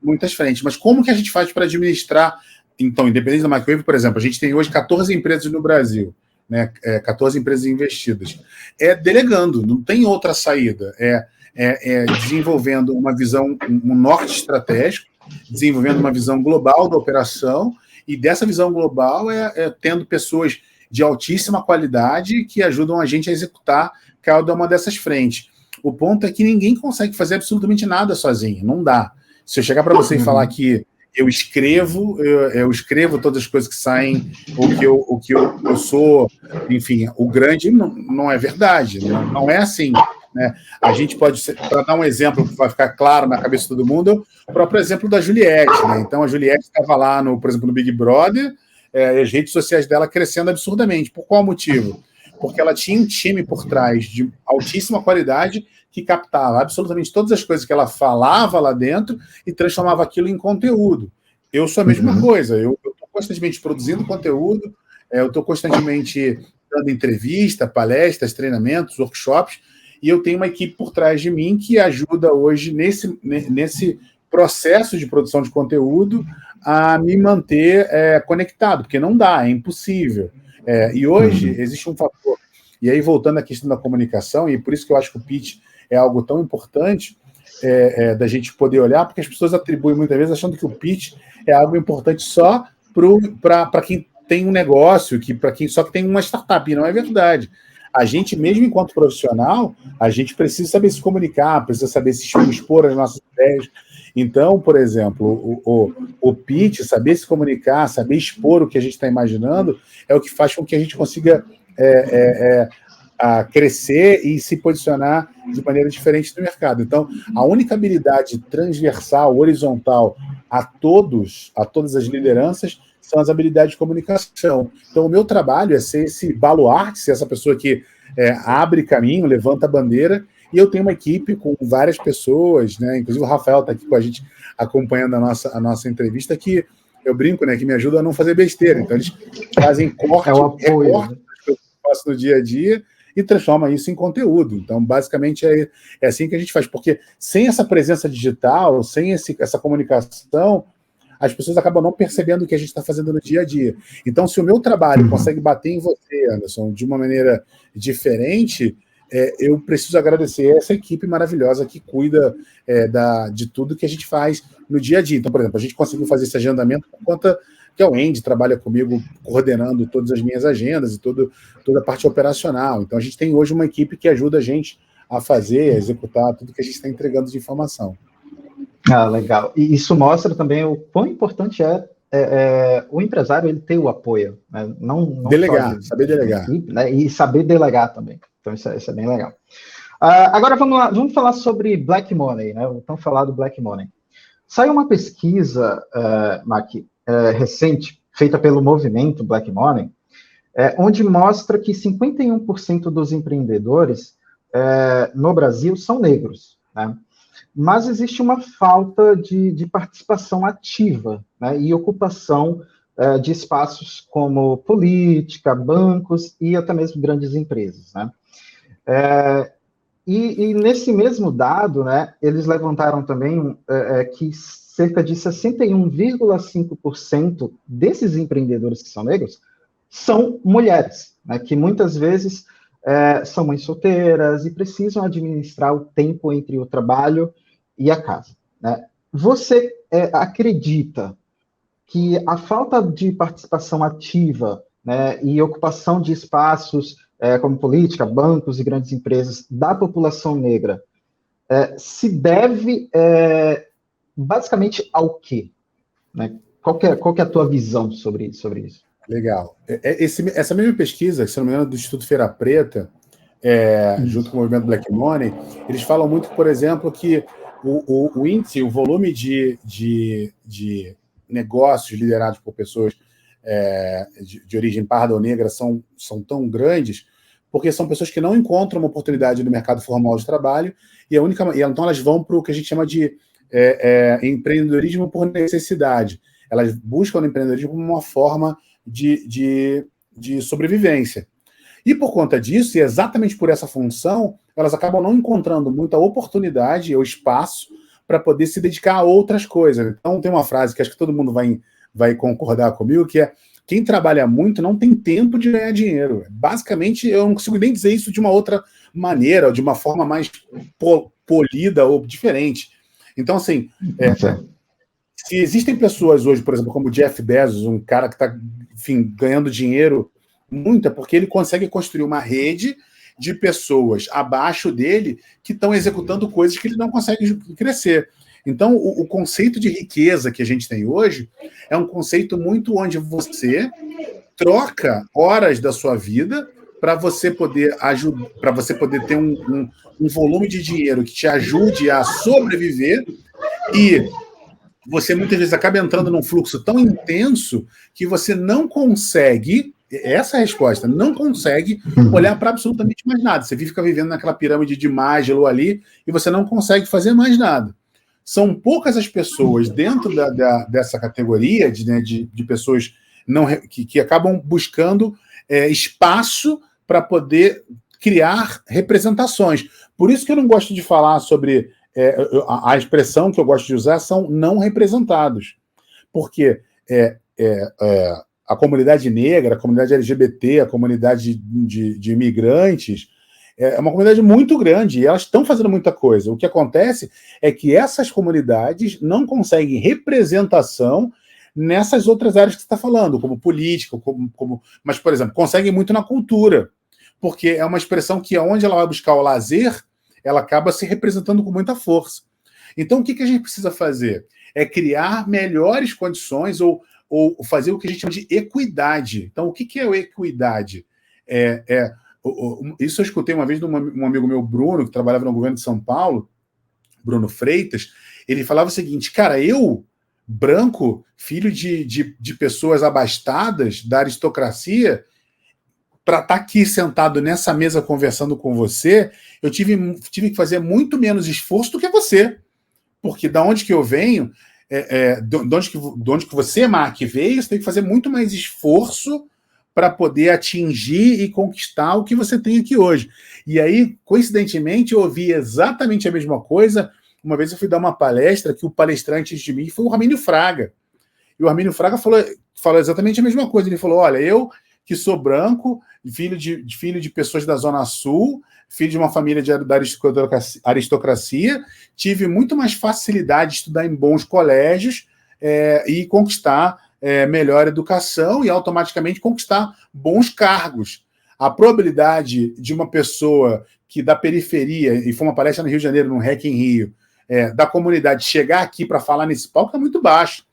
muitas frentes. Mas como que a gente faz para administrar? Então, independente da MacWave, por exemplo, a gente tem hoje 14 empresas no Brasil, né? 14 empresas investidas. É delegando, não tem outra saída. Desenvolvendo uma visão, um norte estratégico, desenvolvendo uma visão global da operação, e dessa visão global tendo pessoas de altíssima qualidade que ajudam a gente a executar cada uma dessas frentes. O ponto é que ninguém consegue fazer absolutamente nada sozinho, não dá. Se eu chegar para você e falar que eu escrevo todas as coisas que saem, o que eu sou, enfim, o grande, não é verdade, não é assim. Né? A gente pode, para dar um exemplo que vai ficar claro na cabeça de todo mundo, o próprio exemplo da Juliette. Né? Então, a Juliette estava lá, por exemplo, no Big Brother, as redes sociais dela crescendo absurdamente. Por qual motivo? Porque ela tinha um time por trás de altíssima qualidade que captava absolutamente todas as coisas que ela falava lá dentro e transformava aquilo em conteúdo. Eu sou a mesma coisa. Eu estou constantemente produzindo conteúdo, eu estou constantemente dando entrevista, palestras, treinamentos, workshops, e eu tenho uma equipe por trás de mim que ajuda hoje nesse processo de produção de conteúdo a me manter conectado, porque não dá, é impossível. E hoje existe um fator, e aí voltando à questão da comunicação, e por isso que eu acho que o pitch é algo tão importante da gente poder olhar, porque as pessoas atribuem muitas vezes achando que o pitch é algo importante só para quem tem um negócio, só que tem uma startup, e não é verdade. A gente, mesmo enquanto profissional, a gente precisa saber se comunicar, precisa saber se expor as nossas ideias. Então, por exemplo, o pitch, saber se comunicar, saber expor o que a gente está imaginando, é o que faz com que a gente consiga crescer e se posicionar de maneira diferente no mercado. Então, a única habilidade transversal, horizontal a todas as lideranças são as habilidades de comunicação. Então, o meu trabalho é ser esse baluarte, ser essa pessoa que abre caminho, levanta a bandeira, e eu tenho uma equipe com várias pessoas, né? Inclusive o Rafael está aqui com a gente acompanhando a nossa entrevista, que eu brinco, né? Que me ajuda a não fazer besteira. Então, eles fazem recorte que eu faço no dia a dia e transformam isso em conteúdo. Então, basicamente, é assim que a gente faz. Porque sem essa presença digital, sem essa comunicação, as pessoas acabam não percebendo o que a gente está fazendo no dia a dia. Então, se o meu trabalho consegue bater em você, Anderson, de uma maneira diferente, eu preciso agradecer essa equipe maravilhosa que cuida de tudo que a gente faz no dia a dia. Então, por exemplo, a gente conseguiu fazer esse agendamento por conta que o Andy trabalha comigo coordenando todas as minhas agendas e toda a parte operacional. Então, a gente tem hoje uma equipe que ajuda a gente a fazer, a executar tudo que a gente está entregando de informação. Ah, legal. E isso mostra também o quão importante o empresário ele ter o apoio, né? Não delegar, saber delegar. Equipe, né? E saber delegar também. Então, isso é bem legal. Agora, vamos lá, vamos falar sobre Black Money, né? Vamos falar do Black Money. Saiu uma pesquisa, Mac, recente, feita pelo movimento Black Money, onde mostra que 51% dos empreendedores no Brasil são negros, né? Mas existe uma falta de participação ativa, né, e ocupação de espaços como política, bancos e até mesmo grandes empresas. Né? E nesse mesmo dado, né, eles levantaram também que cerca de 61,5% desses empreendedores que são negros são mulheres, né, que muitas vezes são mães solteiras e precisam administrar o tempo entre o trabalho e a casa. Né? Você acredita que a falta de participação ativa, né, e ocupação de espaços como política, bancos e grandes empresas da população negra se deve basicamente ao quê? Né? Qual que é a tua visão sobre isso? Legal. Essa mesma pesquisa, se não me engano, do Instituto Feira Preta, junto com o movimento Black Money, eles falam muito, por exemplo, que o índice, o volume de negócios liderados por pessoas de origem parda ou negra são tão grandes porque são pessoas que não encontram uma oportunidade no mercado formal de trabalho então elas vão para o que a gente chama de empreendedorismo por necessidade. Elas buscam o empreendedorismo como uma forma de sobrevivência. E por conta disso, e exatamente por essa função, elas acabam não encontrando muita oportunidade ou espaço para poder se dedicar a outras coisas. Então tem uma frase que acho que todo mundo vai concordar comigo, que é: quem trabalha muito não tem tempo de ganhar dinheiro. Basicamente, eu não consigo nem dizer isso de uma outra maneira, ou de uma forma mais polida ou diferente. Então, assim, se existem pessoas hoje, por exemplo, como o Jeff Bezos, um cara que está, ganhando dinheiro muito, é porque ele consegue construir uma rede de pessoas abaixo dele que estão executando coisas que ele não consegue crescer. Então, o conceito de riqueza que a gente tem hoje é um conceito muito onde você troca horas da sua vida para você poder ter um volume de dinheiro que te ajude a sobreviver, e você muitas vezes acaba entrando num fluxo tão intenso que você não consegue, essa é a resposta, não consegue olhar para absolutamente mais nada. Você fica vivendo naquela pirâmide de Maslow ali e você não consegue fazer mais nada. São poucas as pessoas dentro dessa categoria de pessoas que acabam buscando espaço para poder criar representações. Por isso que eu não gosto de falar sobre... a expressão que eu gosto de usar são não representados. Porque a comunidade negra, a comunidade LGBT, a comunidade de imigrantes... é uma comunidade muito grande e elas estão fazendo muita coisa. O que acontece é que essas comunidades não conseguem representação nessas outras áreas que você está falando, como política, mas, por exemplo, conseguem muito na cultura, porque é uma expressão que, onde ela vai buscar o lazer, ela acaba se representando com muita força. Então, o que a gente precisa fazer? É criar melhores condições ou fazer o que a gente chama de equidade. Então, o que é a equidade? Isso eu escutei uma vez de um amigo meu, Bruno, que trabalhava no governo de São Paulo, Bruno Freitas. Ele falava o seguinte: cara, eu, branco, filho de pessoas abastadas da aristocracia, para estar aqui sentado nessa mesa conversando com você, eu tive que fazer muito menos esforço do que você. Porque da onde que eu venho, de onde que você, Mark, veio, você tem que fazer muito mais esforço para poder atingir e conquistar o que você tem aqui hoje. E aí, coincidentemente, eu ouvi exatamente a mesma coisa. Uma vez eu fui dar uma palestra que o palestrante antes de mim foi o Armínio Fraga. E o Armínio Fraga falou exatamente a mesma coisa. Ele falou: olha, eu que sou branco, filho de pessoas da Zona Sul, filho de uma família da aristocracia, tive muito mais facilidade de estudar em bons colégios e conquistar melhor educação e automaticamente conquistar bons cargos. A probabilidade de uma pessoa que da periferia, e foi uma palestra no Rio de Janeiro, no REC em Rio, da comunidade chegar aqui para falar nesse palco é muito baixa.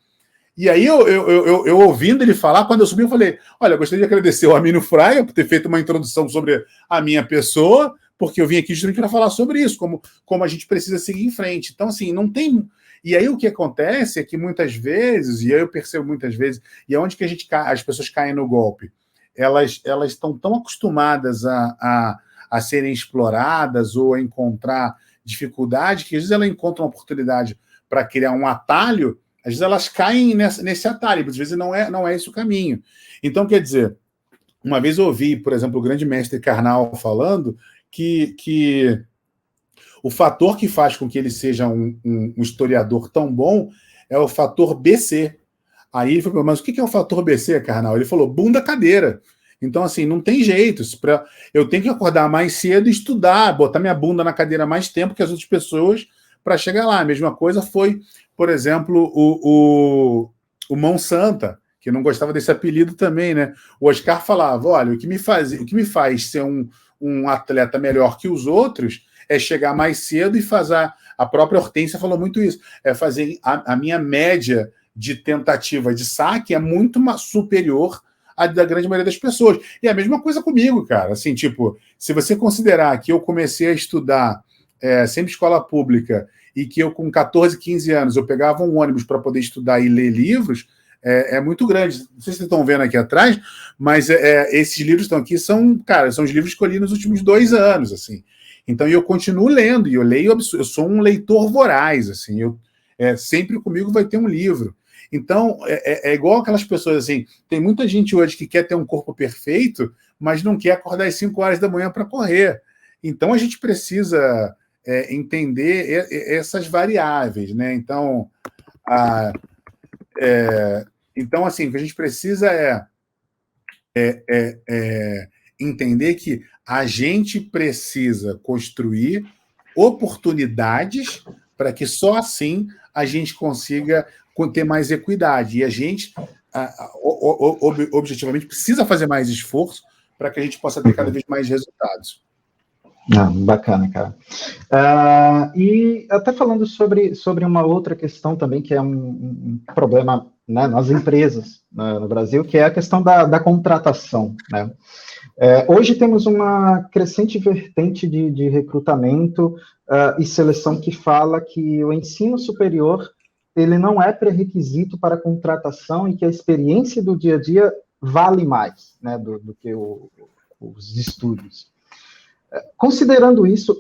E aí, eu ouvindo ele falar, quando eu subi, eu falei: olha, eu gostaria de agradecer ao Armínio Fraga por ter feito uma introdução sobre a minha pessoa, porque eu vim aqui justamente para falar sobre isso, como a gente precisa seguir em frente. Então, assim, não tem... E aí o que acontece é que muitas vezes, e aí eu percebo muitas vezes, e é onde que as pessoas caem no golpe, elas estão tão acostumadas a serem exploradas ou a encontrar dificuldade, que às vezes elas encontram uma oportunidade para criar um atalho, às vezes elas caem nesse atalho, às vezes não é esse o caminho. Então, quer dizer, uma vez eu ouvi, por exemplo, o grande mestre Karnal falando que o fator que faz com que ele seja um historiador tão bom é o fator BC. Aí ele falou: mas o que é o fator BC, Karnal? Ele falou: bunda cadeira. Então, assim, não tem jeito. Eu tenho que acordar mais cedo e estudar, botar minha bunda na cadeira mais tempo que as outras pessoas para chegar lá. A mesma coisa foi, por exemplo, o Mão Santa, que não gostava desse apelido também, né? O Oscar falava, olha, o que me faz ser um atleta melhor que os outros é chegar mais cedo e fazer... A própria Hortência falou muito isso, é fazer a minha média de tentativa de saque é muito superior à da grande maioria das pessoas. E é a mesma coisa comigo, cara. Assim, tipo, se você considerar que eu comecei a estudar sempre escola pública e que eu, com 14, 15 anos, eu pegava um ônibus para poder estudar e ler livros, é muito grande. Não sei se vocês estão vendo aqui atrás, mas esses livros estão aqui, são os livros que eu li nos últimos 2 anos, assim. Então, eu continuo lendo, e eu leio, eu sou um leitor voraz, assim, sempre comigo vai ter um livro. Então, é igual aquelas pessoas, assim, tem muita gente hoje que quer ter um corpo perfeito, mas não quer acordar às 5 horas da manhã para correr. Então, a gente precisa entender essas variáveis, né? Então, assim, o que a gente precisa entender que a gente precisa construir oportunidades para que só assim a gente consiga ter mais equidade. E a gente, objetivamente, precisa fazer mais esforço para que a gente possa ter cada vez mais resultados. Bacana, cara. E até falando sobre uma outra questão também, que é um problema, né, nas empresas, né, no Brasil, que é a questão da contratação, né? Hoje temos uma crescente vertente de recrutamento e seleção que fala que o ensino superior ele não é pré-requisito para a contratação e que a experiência do dia a dia vale mais, né, do que os estudos. Considerando isso,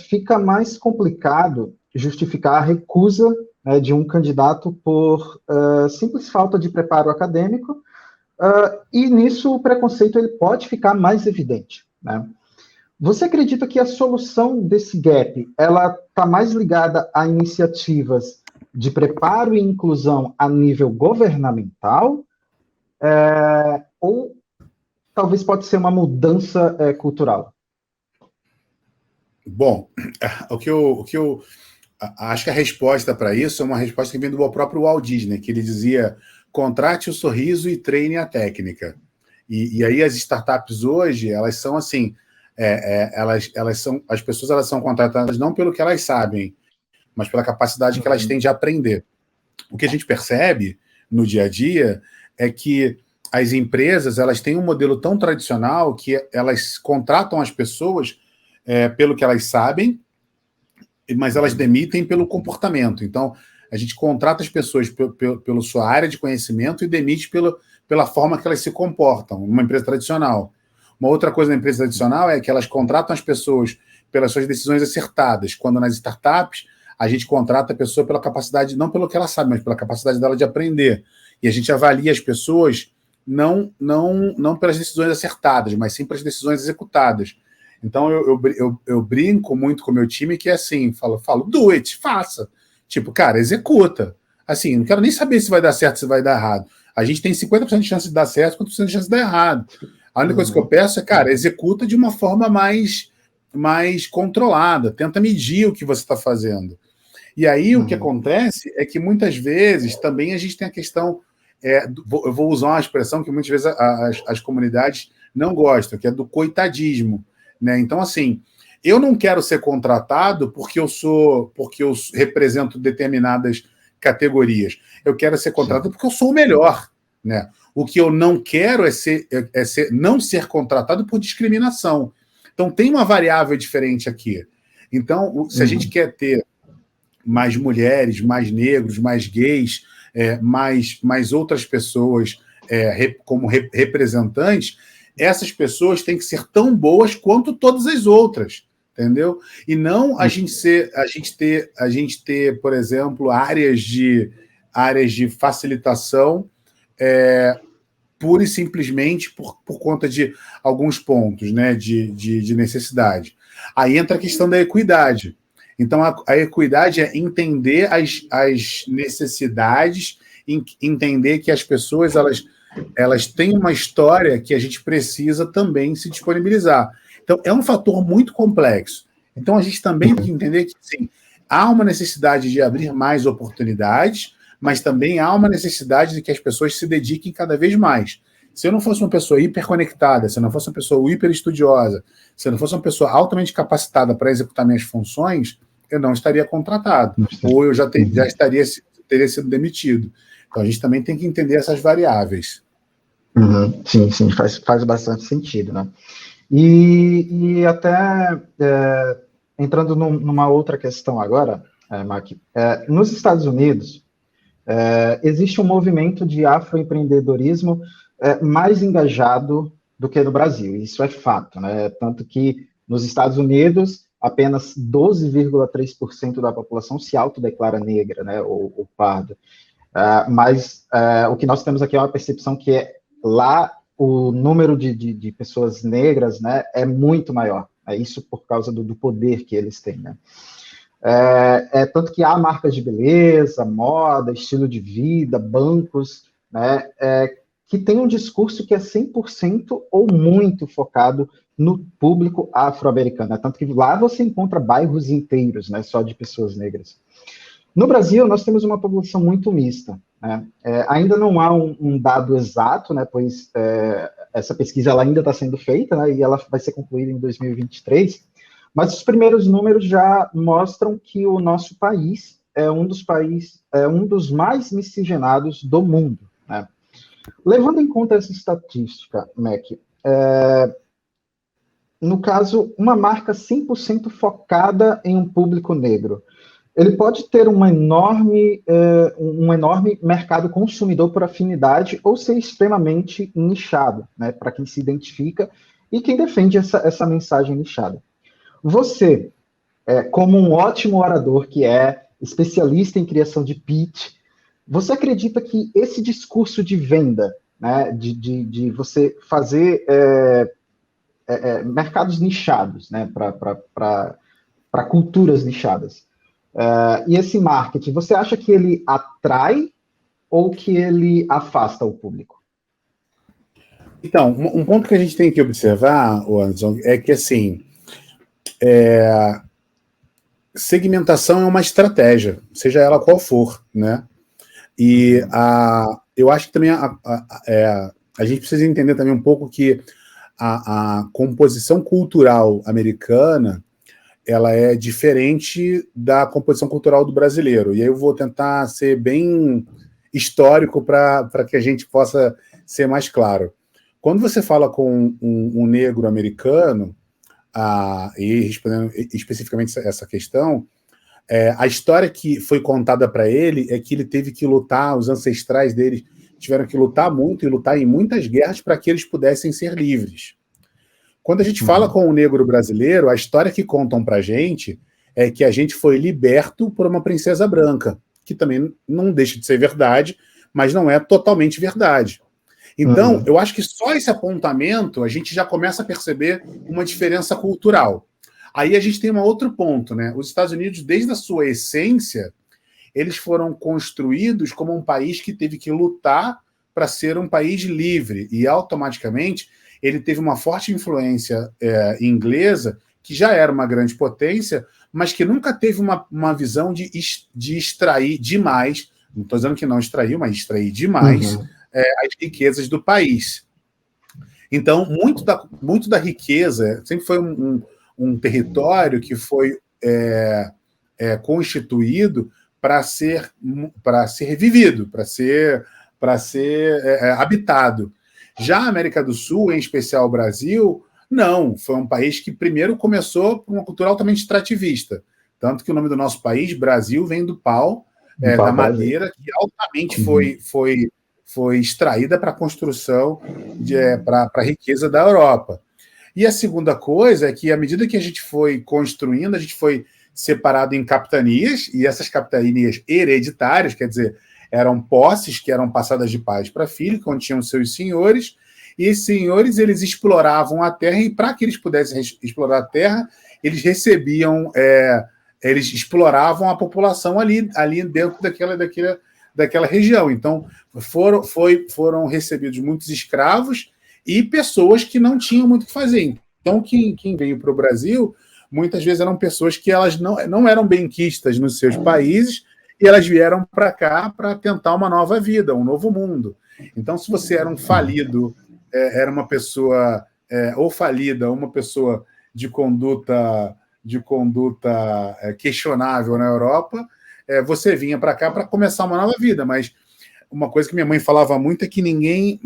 fica mais complicado justificar a recusa, né, de um candidato por simples falta de preparo acadêmico, e nisso o preconceito ele pode ficar mais evidente, né? Você acredita que a solução desse gap ela está mais ligada a iniciativas de preparo e inclusão a nível governamental, ou talvez pode ser uma mudança cultural? Bom, o que eu acho que a resposta para isso é uma resposta que vem do próprio Walt Disney, que ele dizia: contrate o sorriso e treine a técnica. E aí as startups hoje, elas são assim, as pessoas elas são contratadas não pelo que elas sabem, mas pela capacidade que elas têm de aprender. O que a gente percebe no dia a dia é que as empresas elas têm um modelo tão tradicional que elas contratam as pessoas pelo que elas sabem, mas elas demitem pelo comportamento. Então, a gente contrata as pessoas pela sua área de conhecimento e demite pela forma que elas se comportam, numa empresa tradicional. Uma outra coisa na empresa tradicional é que elas contratam as pessoas pelas suas decisões acertadas, quando nas startups a gente contrata a pessoa pela capacidade, não pelo que ela sabe, mas pela capacidade dela de aprender. E a gente avalia as pessoas não pelas decisões acertadas, mas sim pelas decisões executadas. Então, eu brinco muito com o meu time que é assim, falo, do it, faça. Tipo, cara, executa. Assim, não quero nem saber se vai dar certo, se vai dar errado. A gente tem 50% de chance de dar certo, 50% de chance de dar errado. A única coisa que eu peço é, cara, executa de uma forma mais controlada. Tenta medir o que você está fazendo. E aí, o que acontece é que muitas vezes também a gente tem a questão... eu vou usar uma expressão que muitas vezes as comunidades não gostam, que é do coitadismo. Né? Então, assim, eu não quero ser contratado porque eu represento determinadas categorias. Eu quero ser contratado porque eu sou o melhor. Né? O que eu não quero não ser contratado por discriminação. Então, tem uma variável diferente aqui. Então, se a gente quer ter mais mulheres, mais negros, mais gays, mais outras pessoas como representantes, essas pessoas têm que ser tão boas quanto todas as outras, entendeu? E não a gente ter, por exemplo, áreas de facilitação pura e simplesmente por conta de alguns pontos, né, de necessidade. Aí entra a questão da equidade. Então, a equidade é entender as necessidades, entender que as pessoas elas têm uma história que a gente precisa também se disponibilizar. Então, é um fator muito complexo. Então, a gente também tem que entender que, sim, há uma necessidade de abrir mais oportunidades, mas também há uma necessidade de que as pessoas se dediquem cada vez mais. Se eu não fosse uma pessoa hiperconectada, se eu não fosse uma pessoa hiperestudiosa, se eu não fosse uma pessoa altamente capacitada para executar minhas funções, eu não estaria contratado, ou eu já teria sido demitido. Então, a gente também tem que entender essas variáveis. Uhum. Sim, sim, faz bastante sentido, né? E até entrando numa outra questão agora, Mac, nos Estados Unidos, existe um movimento de afroempreendedorismo mais engajado do que no Brasil, isso é fato, né? Tanto que nos Estados Unidos, apenas 12,3% da população se autodeclara negra, né, ou parda. Mas o que nós temos aqui é uma percepção que lá o número de pessoas negras, né, é muito maior. Isso por causa do poder que eles têm, né? Tanto que há marcas de beleza, moda, estilo de vida, bancos, né, que tem um discurso que é 100% ou muito focado no público afro-americano. Tanto que lá você encontra bairros inteiros, né, só de pessoas negras. No Brasil, nós temos uma população muito mista, né? Ainda não há um dado exato, né, pois essa pesquisa ela ainda está sendo feita, né, e ela vai ser concluída em 2023, mas os primeiros números já mostram que o nosso país é um dos mais miscigenados do mundo, né? Levando em conta essa estatística, Mac, no caso, uma marca 100% focada em um público negro, ele pode ter um enorme mercado consumidor por afinidade ou ser extremamente nichado, né, para quem se identifica e quem defende essa mensagem nichada. Você, como um ótimo orador que é especialista em criação de pitch, você acredita que esse discurso de venda, né, de você fazer mercados nichados, né, para culturas nichadas, e esse marketing, você acha que ele atrai ou que ele afasta o público? Então, um ponto que a gente tem que observar, Anderson, é que, assim, segmentação é uma estratégia, seja ela qual for, né? E eu acho que também a gente precisa entender também um pouco que a composição cultural americana ela é diferente da composição cultural do brasileiro. E aí eu vou tentar ser bem histórico para que a gente possa ser mais claro. Quando você fala com um negro americano, e respondendo especificamente essa questão, a história que foi contada para ele é que ele teve que lutar, os ancestrais dele tiveram que lutar muito e lutar em muitas guerras para que eles pudessem ser livres. Quando a gente fala com o negro brasileiro, a história que contam pra gente é que a gente foi liberto por uma princesa branca, que também não deixa de ser verdade, mas não é totalmente verdade. Então, eu acho que só esse apontamento a gente já começa a perceber uma diferença cultural. Aí a gente tem um outro ponto, né? Os Estados Unidos, desde a sua essência, eles foram construídos como um país que teve que lutar para ser um país livre, e automaticamente ele teve uma forte influência inglesa, que já era uma grande potência, mas que nunca teve uma visão de extrair demais, não estou dizendo que não extraiu, mas extrair demais as riquezas do país. Então, muito da riqueza sempre foi um território que foi constituído para ser vivido, para ser habitado. Já a América do Sul, em especial o Brasil, não. Foi um país que primeiro começou por uma cultura altamente extrativista. Tanto que o nome do nosso país, Brasil, vem do pau, da madeira, que altamente foi extraída para a construção, para a riqueza da Europa. E a segunda coisa é que, à medida que a gente foi construindo, a gente foi separado em capitanias, e essas capitanias hereditárias, quer dizer, eram posses que eram passadas de pais para filho, que tinham seus senhores, e esses senhores eles exploravam a terra, e para que eles pudessem explorar a terra, eles recebiam, eles exploravam a população ali dentro daquela região. Então, foram recebidos muitos escravos e pessoas que não tinham muito o que fazer. Então, quem veio para o Brasil, muitas vezes eram pessoas que elas não eram benquistas nos seus países, e elas vieram para cá para tentar uma nova vida, um novo mundo. Então, se você era um falido, era uma pessoa ou falida, uma pessoa de conduta questionável na Europa, você vinha para cá para começar uma nova vida, mas uma coisa que minha mãe falava muito é que ninguém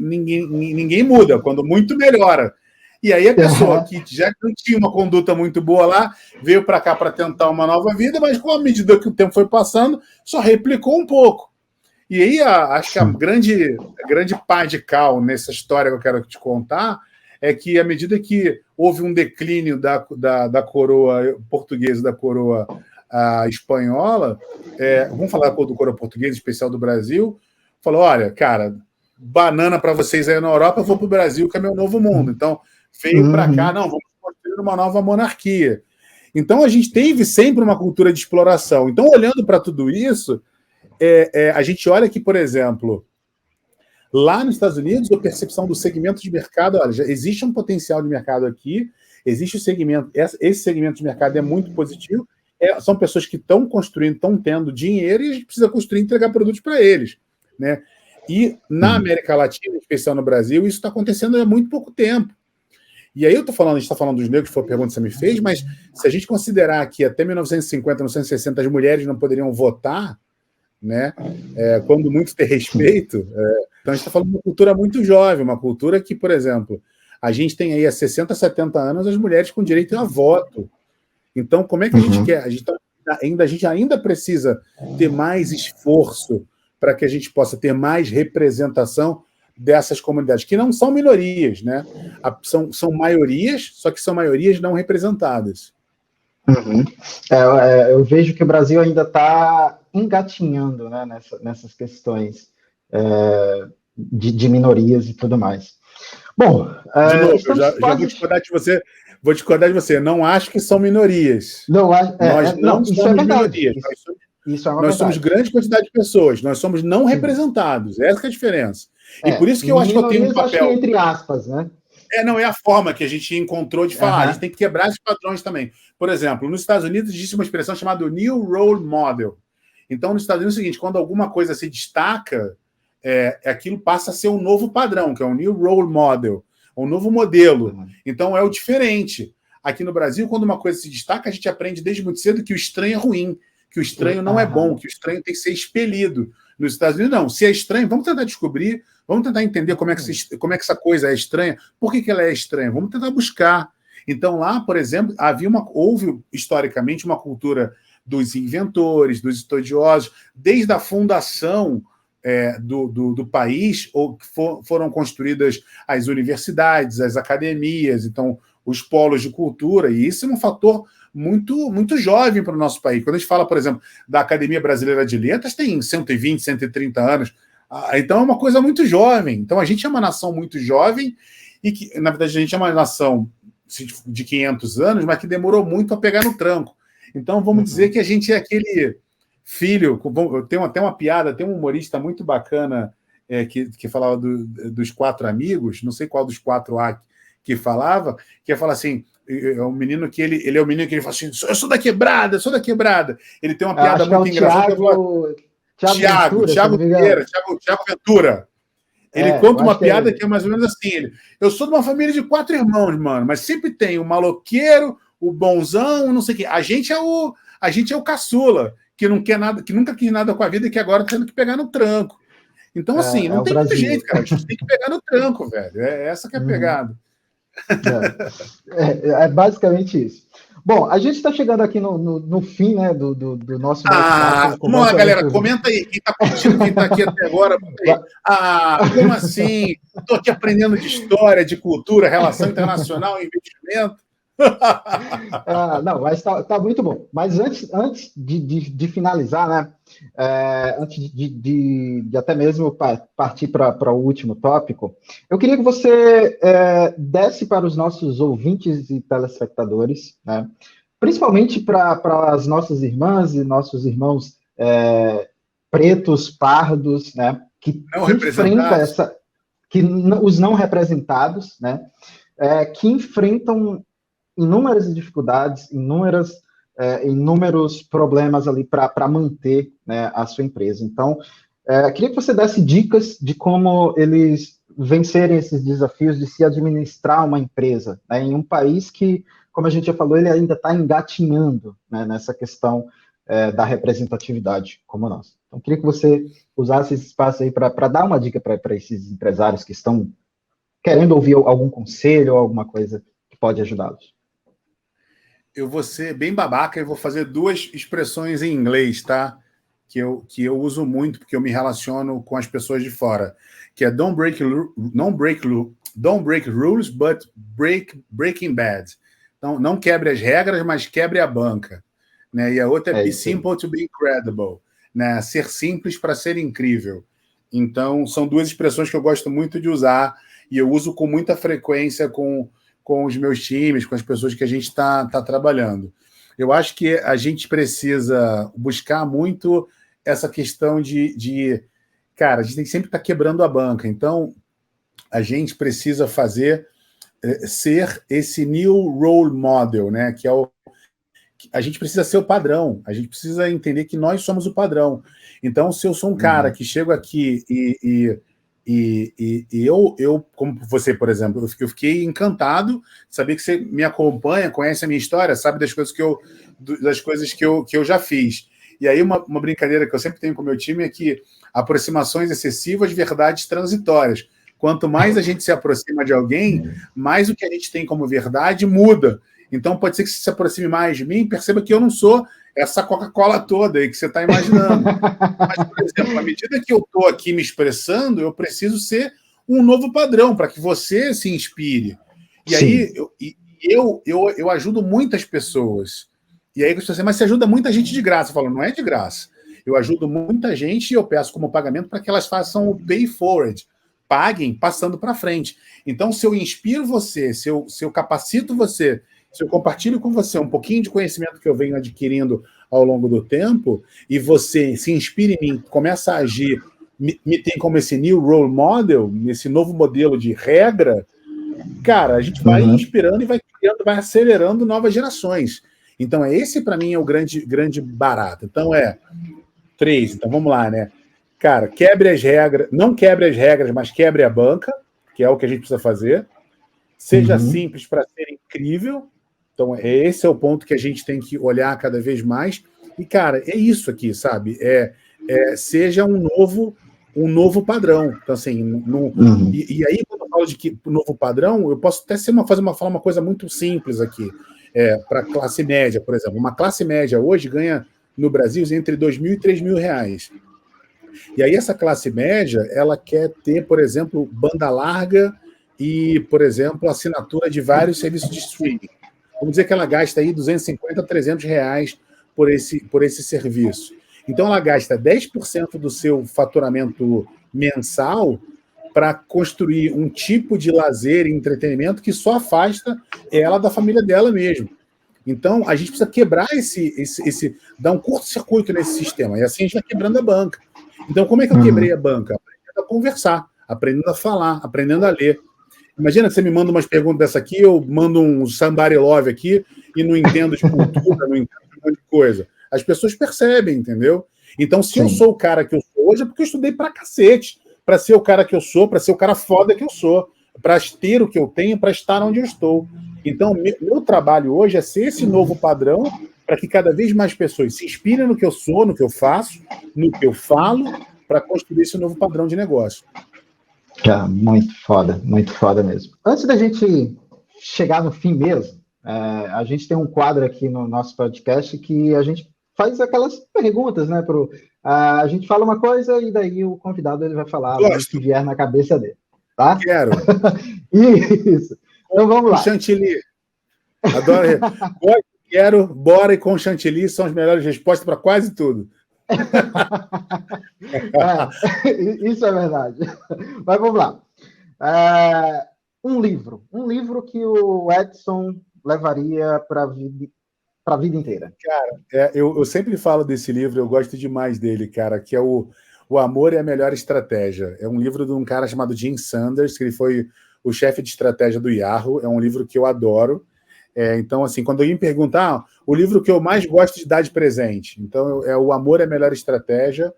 muda, quando muito melhora. E aí a pessoa que já não tinha uma conduta muito boa lá, veio para cá para tentar uma nova vida, mas com a medida que o tempo foi passando, só replicou um pouco. E aí acho que a grande pá de cal nessa história que eu quero te contar é que à medida que houve um declínio da coroa portuguesa, da coroa espanhola, vamos falar do coroa portuguesa, especial do Brasil, falou, olha, cara, banana para vocês aí na Europa, eu vou para o Brasil, que é meu novo mundo. Então, veio para cá, não, vamos construir uma nova monarquia. Então, a gente teve sempre uma cultura de exploração. Então, olhando para tudo isso, a gente olha que, por exemplo, lá nos Estados Unidos, a percepção do segmento de mercado, olha, já existe um potencial de mercado aqui, existe o segmento, esse segmento de mercado é muito positivo, são pessoas que estão construindo, estão tendo dinheiro e a gente precisa construir e entregar produtos para eles, né? E na América Latina, em especial no Brasil, isso está acontecendo há muito pouco tempo. E aí a gente está falando dos negros, que foi a pergunta que você me fez, mas se a gente considerar que até 1950, 1960 as mulheres não poderiam votar, né? Quando muito ter respeito, então a gente está falando de uma cultura muito jovem, uma cultura que, por exemplo, a gente tem aí há 60, 70 anos as mulheres com direito a voto. Então, como é que a gente quer? A gente ainda precisa ter mais esforço para que a gente possa ter mais representação dessas comunidades, que não são minorias, né? São maiorias, só que são maiorias não representadas. Eu vejo que o Brasil ainda está engatinhando, né, nessas questões de minorias e tudo mais. Bom, de novo, eu já vou discordar de você. Vou discordar de você. Não acho que são minorias. Nós não somos minorias. Nós somos grande quantidade de pessoas. Nós somos não representados. Essa que é a diferença. E por isso que eu acho que eu tenho um papel. Acho que entre aspas, né? Não é a forma que a gente encontrou de falar. A gente tem que quebrar esses padrões também. Por exemplo, nos Estados Unidos existe uma expressão chamada New Role Model. Então, nos Estados Unidos é o seguinte: quando alguma coisa se destaca, aquilo passa a ser um novo padrão, que é um New Role Model, um novo modelo. Então, é o diferente. Aqui no Brasil, quando uma coisa se destaca, a gente aprende desde muito cedo que o estranho é ruim, que o estranho não é bom, que o estranho tem que ser expelido. Nos Estados Unidos, não. Se é estranho, vamos tentar descobrir, vamos tentar entender como é que essa coisa é estranha, por que ela é estranha, vamos tentar buscar. Então, lá, por exemplo, houve historicamente uma cultura dos inventores, dos estudiosos, desde a fundação do país, foram construídas as universidades, as academias, então os polos de cultura, e isso é um fator muito, muito jovem para o nosso país. Quando a gente fala, por exemplo, da Academia Brasileira de Letras, tem 120, 130 anos, então é uma coisa muito jovem. Então a gente é uma nação muito jovem e que, na verdade, a gente é uma nação de 500 anos, mas que demorou muito a pegar no tranco. Então vamos dizer que a gente é aquele filho, tem até uma piada, tem um humorista muito bacana que falava dos 4 amigos, não sei qual dos 4 que falava, que ia falar assim, é um menino que ele é o menino que ele fala assim, eu sou da quebrada, Ele tem uma piada muito engraçada. Tiago Ventura. Ele conta uma piada que é mais ou menos assim, eu sou de uma família de 4 irmãos, mano, mas sempre tem o maloqueiro, o bonzão, não sei o quê. A gente é o caçula, que não quer nada, que nunca quis nada com a vida e que agora tá tendo que pegar no tranco. Então, assim, não tem muito jeito, cara. A gente tem que pegar no tranco, velho. Essa que é a pegada. É basicamente isso. Bom, a gente está chegando aqui no fim, né, do nosso bate-papo. Vamos lá, galera, comenta aí. Quem está curtindo, quem está aqui até agora. Como assim? Estou aqui aprendendo de história, de cultura, relação internacional, investimento. Não, mas tá muito bom. Mas antes de finalizar, né? Antes de até mesmo partir para o último tópico, eu queria que você desse para os nossos ouvintes e telespectadores, né, principalmente para as nossas irmãs e nossos irmãos pretos, pardos, né, que enfrentam os não representados, né, que enfrentam inúmeras dificuldades, inúmeras inúmeros problemas ali para manter, né, a sua empresa. Então, queria que você desse dicas de como eles vencerem esses desafios de se administrar uma empresa, né, em um país que, como a gente já falou, ele ainda está engatinhando, né, nessa questão da representatividade como nós. Então, queria que você usasse esse espaço aí para dar uma dica para esses empresários que estão querendo ouvir algum conselho ou alguma coisa que pode ajudá-los. Eu vou ser bem babaca e vou fazer duas expressões em inglês, tá? Que eu uso muito, porque eu me relaciono com as pessoas de fora, que é don't break rules, but breaking bad. Então, não quebre as regras, mas quebre a banca. Né? E a outra é be simple to be incredible. Né? Ser simples para ser incrível. Então, são duas expressões que eu gosto muito de usar e eu uso com muita frequência com os meus times, com as pessoas que a gente está trabalhando. Eu acho que a gente precisa buscar muito essa questão de cara, a gente tem que sempre estar quebrando a banca. Então, a gente precisa ser esse new role model, né? Que é a gente precisa ser o padrão, a gente precisa entender que nós somos o padrão. Então, se eu sou um cara que chego aqui e eu, como você, por exemplo, eu fiquei encantado de saber que você me acompanha, conhece a minha história, sabe das coisas que eu já fiz. E aí uma brincadeira que eu sempre tenho com o meu time é que aproximações excessivas, verdades transitórias. Quanto mais a gente se aproxima de alguém, mais o que a gente tem como verdade muda. Então pode ser que você se aproxime mais de mim, perceba que eu não sou essa Coca-Cola toda aí que você está imaginando. Mas, por exemplo, à medida que eu estou aqui me expressando, eu preciso ser um novo padrão para que você se inspire. E aí eu ajudo muitas pessoas. E aí você mas você ajuda muita gente de graça. Eu falo, não é de graça. Eu ajudo muita gente e eu peço como pagamento para que elas façam o pay forward. Paguem passando para frente. Então, se eu inspiro você, se eu capacito você, se eu compartilho com você um pouquinho de conhecimento que eu venho adquirindo ao longo do tempo, e você se inspira em mim, começa a agir, me tem como esse new role model, esse novo modelo de regra, cara, a gente vai inspirando e vai criando, vai acelerando novas gerações. Então, esse para mim é o grande barato. Então, 3. Então, vamos lá, né? Cara, quebre as regras, não quebre as regras, mas quebre a banca, que é o que a gente precisa fazer. Seja simples para ser incrível. Então, esse é o ponto que a gente tem que olhar cada vez mais. E, cara, é isso aqui, sabe? Seja um novo padrão. Então, assim, e aí, quando eu falo de novo padrão, eu posso até falar uma coisa muito simples aqui. Para classe média, por exemplo. Uma classe média hoje ganha, no Brasil, entre R$2.000 e R$3.000. E aí, essa classe média, ela quer ter, por exemplo, banda larga e, por exemplo, assinatura de vários serviços de streaming. Vamos dizer que ela gasta aí R$250 a R$300 por esse serviço. Então, ela gasta 10% do seu faturamento mensal para construir um tipo de lazer e entretenimento que só afasta ela da família dela mesmo. Então, a gente precisa quebrar dar um curto-circuito nesse sistema. E assim a gente vai quebrando a banca. Então, como é que eu quebrei a banca? Aprendendo a conversar, aprendendo a falar, aprendendo a ler. Imagina que você me manda umas perguntas dessa aqui, eu mando um somebody love aqui e não entendo de cultura, não entendo de um monte de coisa. As pessoas percebem, entendeu? Então, se eu sou o cara que eu sou hoje, é porque eu estudei pra cacete, para ser o cara que eu sou, para ser o cara foda que eu sou, para ter o que eu tenho, para estar onde eu estou. Então, meu trabalho hoje é ser esse novo padrão para que cada vez mais pessoas se inspirem no que eu sou, no que eu faço, no que eu falo, para construir esse novo padrão de negócio. Muito foda mesmo. Antes da gente chegar no fim mesmo, a gente tem um quadro aqui no nosso podcast que a gente faz aquelas perguntas, né? A gente fala uma coisa e daí o convidado ele vai falar o que vier na cabeça dele, tá? Quero. Isso. Então vamos lá. Chantilly. Adoro. Quero, bora e com chantilly são as melhores respostas para quase tudo. Isso é verdade. Mas vamos lá. Um livro que o Edson levaria para a vida inteira. Cara, eu sempre falo desse livro, eu gosto demais dele, cara, que é o Amor é a Melhor Estratégia. É um livro de um cara chamado Jim Sanders, que ele foi o chefe de estratégia do Yahoo. É um livro que eu adoro. Então, assim, quando alguém me perguntar, o livro que eu mais gosto de dar de presente, então, é O Amor é a Melhor Estratégia,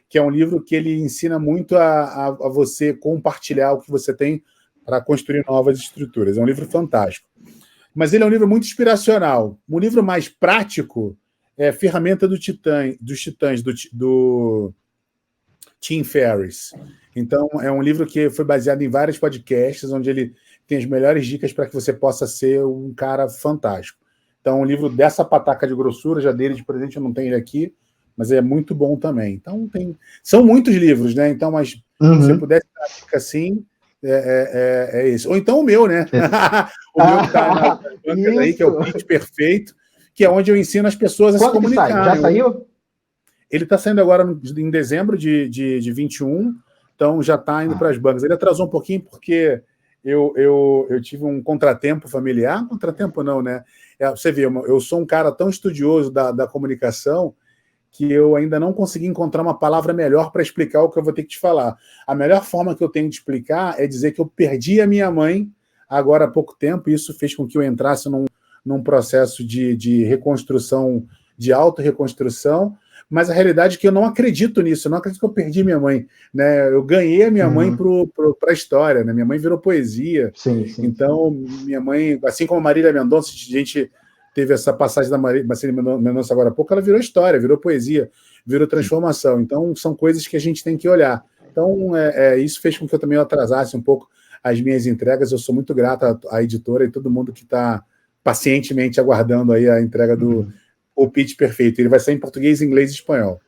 que é um livro que ele ensina muito a você compartilhar o que você tem para construir novas estruturas. É um livro fantástico. Mas ele é um livro muito inspiracional. Um livro mais prático é Ferramenta dos Titãs, do Tim Ferriss. Então, é um livro que foi baseado em vários podcasts, onde ele tem as melhores dicas para que você possa ser um cara fantástico. Então, um livro dessa pataca de grossura, já dele de presente, eu não tenho ele aqui, mas é muito bom também. Então, são muitos livros, né? Então, mas se eu pudesse dar dica assim, é esse. Ou então o meu, né? O meu que está nas bancas aí, que é o Pitch Perfeito, que é onde eu ensino as pessoas a se comunicar. Já saiu? Ele está saindo agora em dezembro de 21, então já está indo para as bancas. Ele atrasou um pouquinho porque eu tive um contratempo familiar. Contratempo não, né? Você vê, eu sou um cara tão estudioso da comunicação que eu ainda não consegui encontrar uma palavra melhor para explicar o que eu vou ter que te falar. A melhor forma que eu tenho de explicar é dizer que eu perdi a minha mãe agora há pouco tempo, e isso fez com que eu entrasse num processo de reconstrução, de autorreconstrução, mas a realidade é que eu não acredito nisso, eu não acredito que eu perdi minha mãe, né? Eu ganhei a minha mãe para a história, né? Minha mãe virou poesia. Sim. Então, minha mãe, assim como a Marília Mendonça, a gente teve essa passagem da Marília Mendonça agora há pouco, ela virou história, virou poesia, virou transformação. Então, são coisas que a gente tem que olhar. Então, isso fez com que eu também atrasasse um pouco as minhas entregas. Eu sou muito grato à editora e todo mundo que está pacientemente aguardando aí a entrega do O Pitch Perfeito. Ele vai sair em português, inglês e espanhol.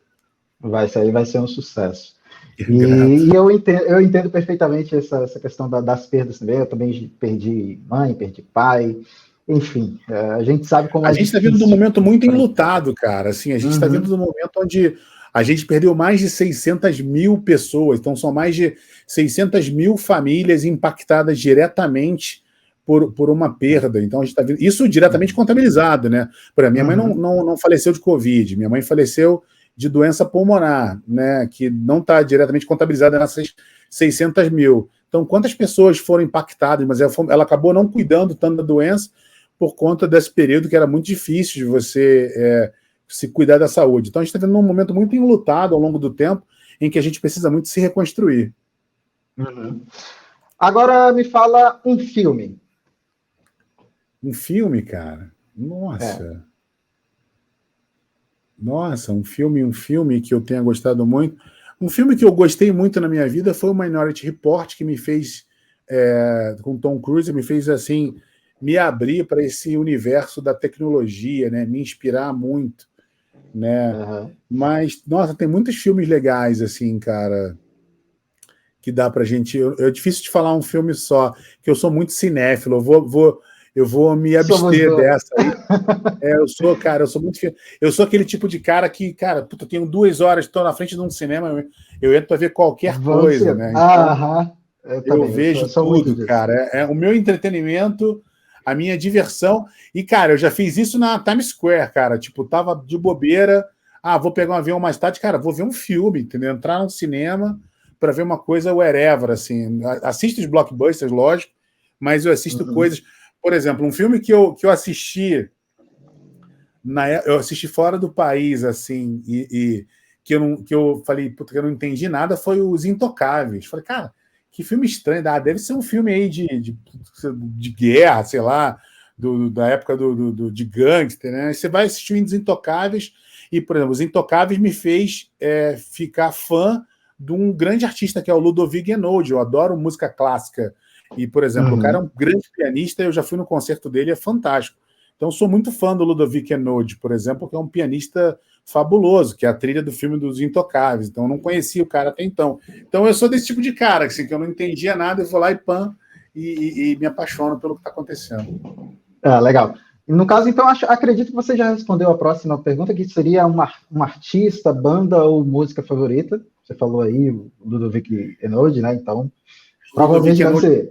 Vai ser um sucesso. E eu entendo perfeitamente essa questão das perdas também. Eu também perdi mãe, perdi pai. Enfim, a gente sabe como a gente está vindo de um momento muito enlutado, cara. Assim, a gente está vindo de um momento onde a gente perdeu mais de 600 mil pessoas. Então, são mais de 600 mil famílias impactadas diretamente por uma perda. Então, a gente está vendo isso diretamente contabilizado, né? Por exemplo, minha mãe não faleceu de Covid, minha mãe faleceu de doença pulmonar, né? Que não está diretamente contabilizada nessas 600 mil. Então, quantas pessoas foram impactadas, mas ela acabou não cuidando tanto da doença por conta desse período que era muito difícil de você se cuidar da saúde. Então, a gente está vendo um momento muito enlutado ao longo do tempo, em que a gente precisa muito se reconstruir. Agora, me fala um filme. Um filme, cara? Nossa. Nossa, um filme que eu tenha gostado muito. Um filme que eu gostei muito na minha vida foi o Minority Report, que me fez, com Tom Cruise, me fez, assim, me abrir para esse universo da tecnologia, né? Me inspirar muito, né? Mas, nossa, tem muitos filmes legais, assim, cara, que dá pra gente... É difícil de falar um filme só, que eu sou muito cinéfilo, eu vou me abster dessa aí. Eu sou muito... Eu sou aquele tipo de cara que, cara, puta, tenho 2 horas, estou na frente de um cinema, eu entro para ver qualquer coisa, né? Então, eu vejo tudo, cara. O meu entretenimento, a minha diversão. E, cara, eu já fiz isso na Times Square, cara. Tipo, tava de bobeira. Vou pegar um avião mais tarde, cara, vou ver um filme, entendeu? Entrar num cinema para ver uma coisa wherever, assim. Assisto os blockbusters, lógico, mas eu assisto coisas... Por exemplo, um filme que eu assisti eu assisti fora do país, assim, e que eu falei, puta, que eu não entendi nada, foi Os Intocáveis. Falei, cara, que filme estranho. Deve ser um filme aí de guerra, sei lá, da época de gangster, né? Você vai assistir Os Intocáveis e, por exemplo, Os Intocáveis me fez ficar fã de um grande artista que é o Ludovic Einaudi. Eu adoro música clássica. E, por exemplo, o cara é um grande pianista, eu já fui no concerto dele, é fantástico. Então, sou muito fã do Ludovic Einaudi, por exemplo, que é um pianista fabuloso, que é a trilha do filme dos Intocáveis. Então, eu não conhecia o cara até então. Então, eu sou desse tipo de cara, assim, que eu não entendia nada, eu vou lá e me apaixono pelo que está acontecendo. Legal. No caso, então, acredito que você já respondeu a próxima pergunta, que seria um artista, banda ou música favorita. Você falou aí, o Ludovic Einaudi, né? Então, provavelmente deve ser.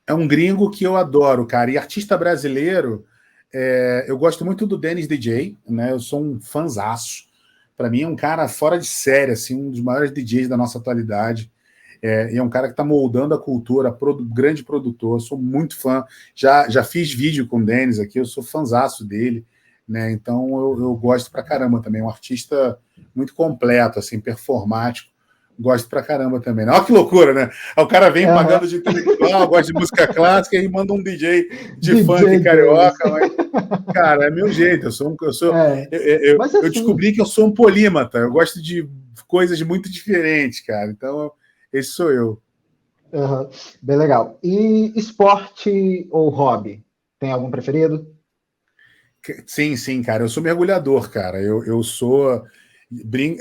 É um gringo que eu adoro, cara. E artista brasileiro, eu gosto muito do Dennis DJ, né? Eu sou um fanzaço. Para mim é um cara fora de série, assim, um dos maiores DJs da nossa atualidade. E é um cara que está moldando a cultura, grande produtor, sou muito fã. Já fiz vídeo com o Denis aqui, eu sou fãzaço dele, né? Então eu gosto pra caramba também. É um artista muito completo, assim, performático. Gosto pra caramba também. Olha que loucura, né? O cara vem pagando de intelectual, gosta de música clássica e manda um DJ de funk carioca, mas, cara, é meu jeito. Mas assim, eu descobri que eu sou um polímata. Eu gosto de coisas muito diferentes, cara. Então, esse sou eu. Bem legal. E esporte ou hobby? Tem algum preferido? Sim, cara. Eu sou mergulhador, cara. Eu sou.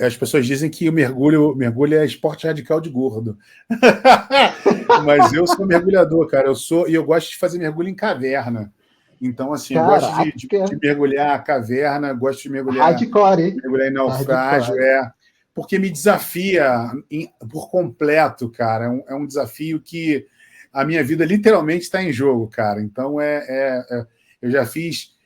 As pessoas dizem que o mergulho é esporte radical de gordo. Mas eu sou mergulhador, cara. E eu gosto de fazer mergulho em caverna. Então, assim, eu gosto de mergulhar a caverna, gosto de hardcore, hein? mergulhar em naufrágio, porque me desafia por completo, cara. É um desafio que a minha vida literalmente está em jogo, cara. Então, eu já fiz.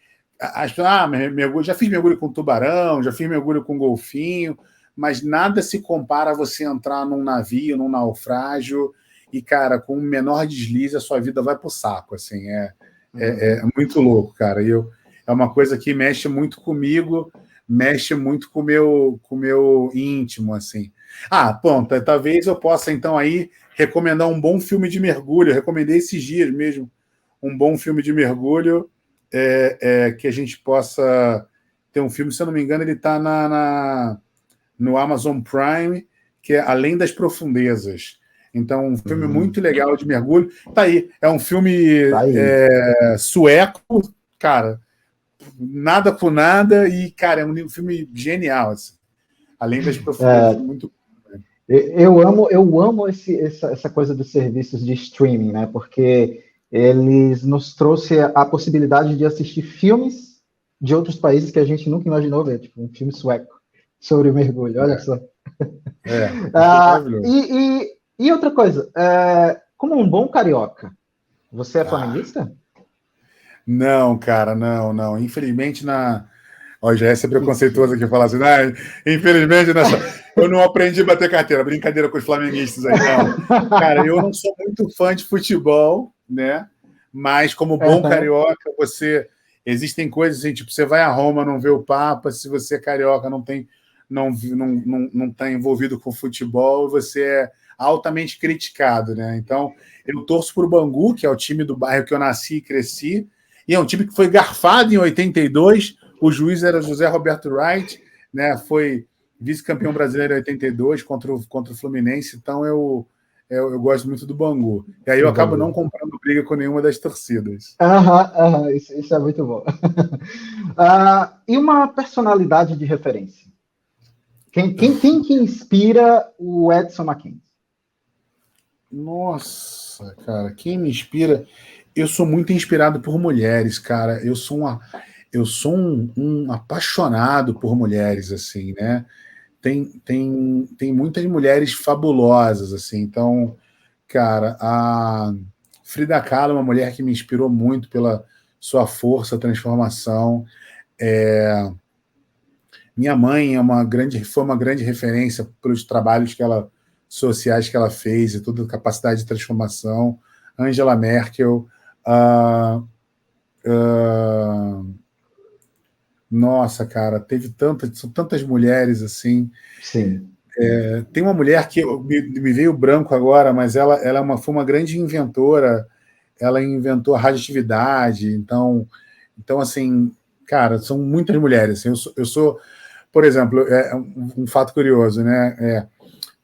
Já fiz mergulho com tubarão, já fiz mergulho com golfinho, mas nada se compara a você entrar num navio, num naufrágio, e, cara, com o menor deslize, a sua vida vai pro saco, assim, é muito louco, cara. É uma coisa que mexe muito comigo, mexe muito com o meu íntimo, assim. Ponto, talvez eu possa, então, aí, recomendar um bom filme de mergulho, eu recomendei esses dias mesmo, um bom filme de mergulho, que a gente possa ter um filme, se eu não me engano, ele está no Amazon Prime, que é Além das Profundezas. Então, um filme muito legal de mergulho. Tá aí, é um filme sueco, cara, nada por nada, e, cara, é um filme genial, assim. Além das Profundezas, muito. Eu amo essa coisa dos serviços de streaming, né? Porque eles nos trouxe a possibilidade de assistir filmes de outros países que a gente nunca imaginou ver, tipo um filme sueco sobre o mergulho, olha só. Maravilhoso. E outra coisa, como um bom carioca, você é flamenguista? Não, cara, não. Infelizmente, já ia ser preconceituoso aqui falar assim, infelizmente, eu não aprendi a bater carteira. Brincadeira com os flamenguistas aí, não. Cara, eu não sou muito fã de futebol, né? Mas como bom carioca, existem coisas assim, tipo, você vai a Roma, não vê o Papa, se você é carioca, não tá envolvido com futebol, você é altamente criticado, né? Então, eu torço para o Bangu, que é o time do bairro que eu nasci e cresci, e é um time que foi garfado em 82, o juiz era José Roberto Wright, né? Foi vice-campeão brasileiro em 82 contra o Fluminense, então eu gosto muito do Bangu. E aí eu acabo não comprando briga com nenhuma das torcidas. Isso é muito bom. E uma personalidade de referência? Quem que inspira o Edson Mackenzie? Nossa, cara, quem me inspira? Eu sou muito inspirado por mulheres, cara. Eu sou um apaixonado por mulheres, assim, né? Tem muitas mulheres fabulosas, assim. Então, cara, a Frida Kahlo é uma mulher que me inspirou muito pela sua força, transformação. Minha mãe foi uma grande referência pelos trabalhos sociais que ela fez e toda a capacidade de transformação. Angela Merkel. Nossa, cara, são tantas mulheres assim. Sim. Tem uma mulher que me veio branco agora, mas ela foi uma grande inventora. Ela inventou a radioatividade. Então assim, cara, são muitas mulheres. Assim, eu sou, por exemplo, um fato curioso, né?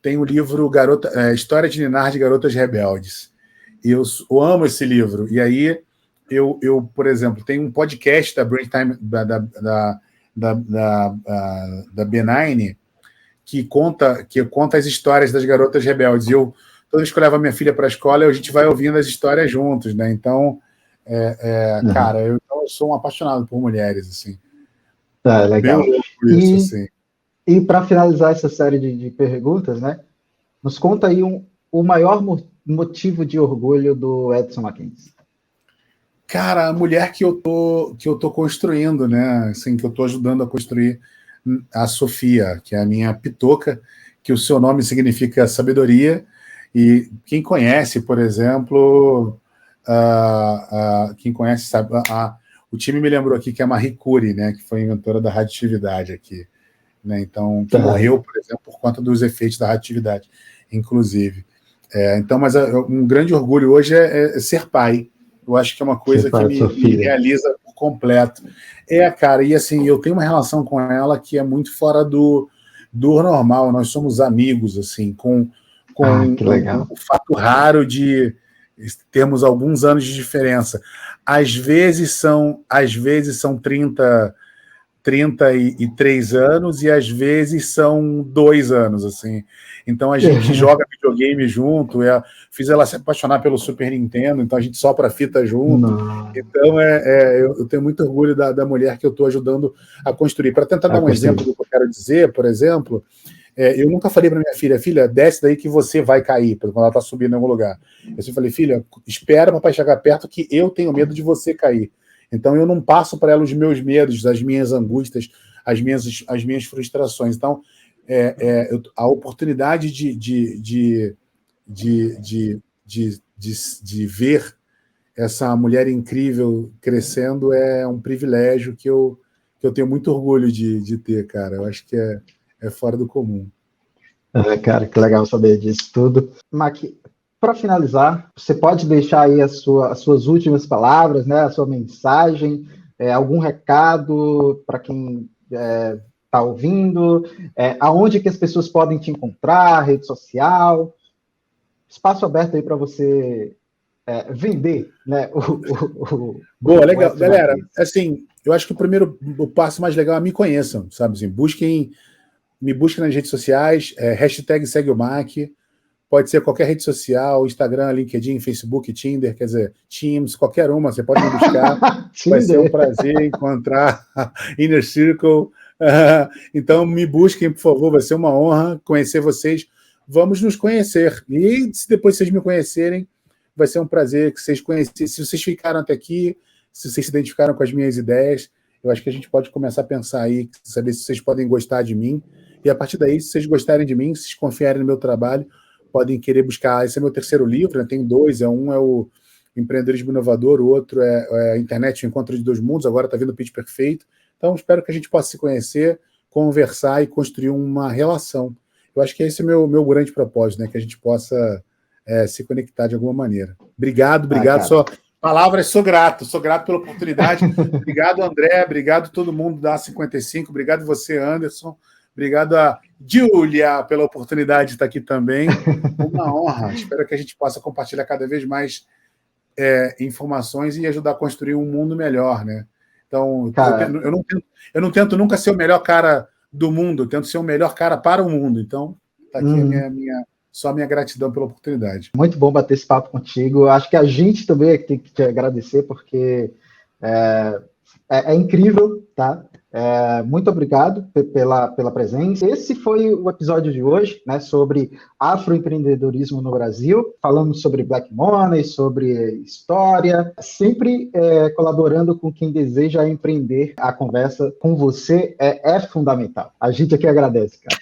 Tem o livro História de Ninar de Garotas Rebeldes. E eu amo esse livro. E aí eu, por exemplo, tenho um podcast da Brain Time da B9 que conta as histórias das garotas rebeldes. E toda vez que eu levo a minha filha para a escola, a gente vai ouvindo as histórias juntos, né? Então, cara, eu sou um apaixonado por mulheres, assim. Legal. Bem louco isso, assim. E para finalizar essa série de perguntas, né? Nos conta aí o maior motivo de orgulho do Edson Mackenzie. Cara, a mulher que eu tô construindo, né? Assim, que eu tô ajudando a construir, a Sofia, que é a minha pitoca, que o seu nome significa sabedoria, E quem conhece, por exemplo, quem conhece sabe, o time me lembrou aqui que é a Marie Curie, né, que foi inventora da radioatividade aqui, né, então, que morreu, por exemplo, por conta dos efeitos da radioatividade, inclusive. Então, mas um grande orgulho hoje é ser pai. Eu acho que é uma coisa que me realiza por completo. Cara, e assim, eu tenho uma relação com ela que é muito fora do normal. Nós somos amigos, assim, com um fato raro de termos alguns anos de diferença. Às vezes são 33 anos e às vezes são 2 anos, assim. Então a gente joga videogame junto, fiz ela se apaixonar pelo Super Nintendo, então a gente sopra a fita junto. Não. Então eu tenho muito orgulho da mulher que eu estou ajudando a construir. Para tentar dar um exemplo do que eu quero dizer, por exemplo, eu nunca falei para minha filha, desce daí que você vai cair, quando ela está subindo em algum lugar. Eu sempre falei, filha, espera o papai chegar perto que eu tenho medo de você cair. Então, eu não passo para ela os meus medos, as minhas angústias, as minhas frustrações. Então, a oportunidade de ver essa mulher incrível crescendo é um privilégio que eu tenho muito orgulho de ter, cara. Eu acho que é fora do comum. Cara, que legal saber disso tudo. Mac, para finalizar, você pode deixar aí as suas últimas palavras, né, a sua mensagem, algum recado para quem está ouvindo, aonde que as pessoas podem te encontrar, rede social, espaço aberto aí para você vender, né? Boa, legal. Galera, assim, eu acho que o passo mais legal é me conheçam, sabe? Assim, me busquem nas redes sociais, hashtag segue o Mac. Pode ser qualquer rede social, Instagram, LinkedIn, Facebook, Tinder, quer dizer, Teams, qualquer uma, você pode me buscar. Vai ser um prazer encontrar Inner Circle. Então, me busquem, por favor, vai ser uma honra conhecer vocês. Vamos nos conhecer. E se depois vocês me conhecerem, vai ser um prazer que vocês conhecerem. Se vocês ficaram até aqui, se vocês se identificaram com as minhas ideias, eu acho que a gente pode começar a pensar aí, saber se vocês podem gostar de mim. E a partir daí, se vocês gostarem de mim, se vocês confiarem no meu trabalho, podem querer buscar. Esse é meu terceiro livro, né? Tem 2, um é o Empreendedorismo Inovador, o outro é a Internet, o Encontro de Dois Mundos, agora está vindo o Pitch Perfeito. Então, espero que a gente possa se conhecer, conversar e construir uma relação. Eu acho que esse é o meu grande propósito, né? Que a gente possa se conectar de alguma maneira. Obrigado. Palavras, sou grato pela oportunidade. Obrigado, André, obrigado todo mundo da A55, obrigado você, Anderson. Obrigado a Júlia pela oportunidade de estar aqui também. Uma honra. Espero que a gente possa compartilhar cada vez mais informações e ajudar a construir um mundo melhor, né? Então, eu não tento nunca ser o melhor cara do mundo, eu tento ser o melhor cara para o mundo. Então, está aqui só a minha gratidão pela oportunidade. Muito bom bater esse papo contigo. Acho que a gente também tem que te agradecer, porque é incrível, tá? Muito obrigado pela presença. Esse foi o episódio de hoje, né, sobre afroempreendedorismo no Brasil. Falamos sobre Black Money, sobre história, sempre colaborando com quem deseja empreender. A conversa com você é fundamental. A gente aqui agradece, cara.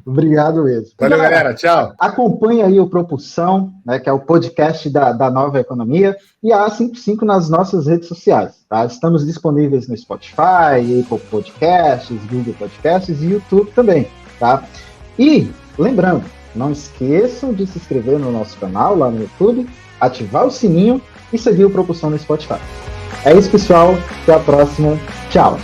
Obrigado mesmo. Valeu, galera. Tchau. Acompanhe aí o Propulsão, né, que é o podcast da Nova Economia, e a A55 nas nossas redes sociais. Tá? Estamos disponíveis no Spotify, Apple Podcasts, Google Podcasts e YouTube também. Tá? E, lembrando, não esqueçam de se inscrever no nosso canal lá no YouTube, ativar o sininho e seguir o Propulsão no Spotify. É isso, pessoal. Até a próxima. Tchau.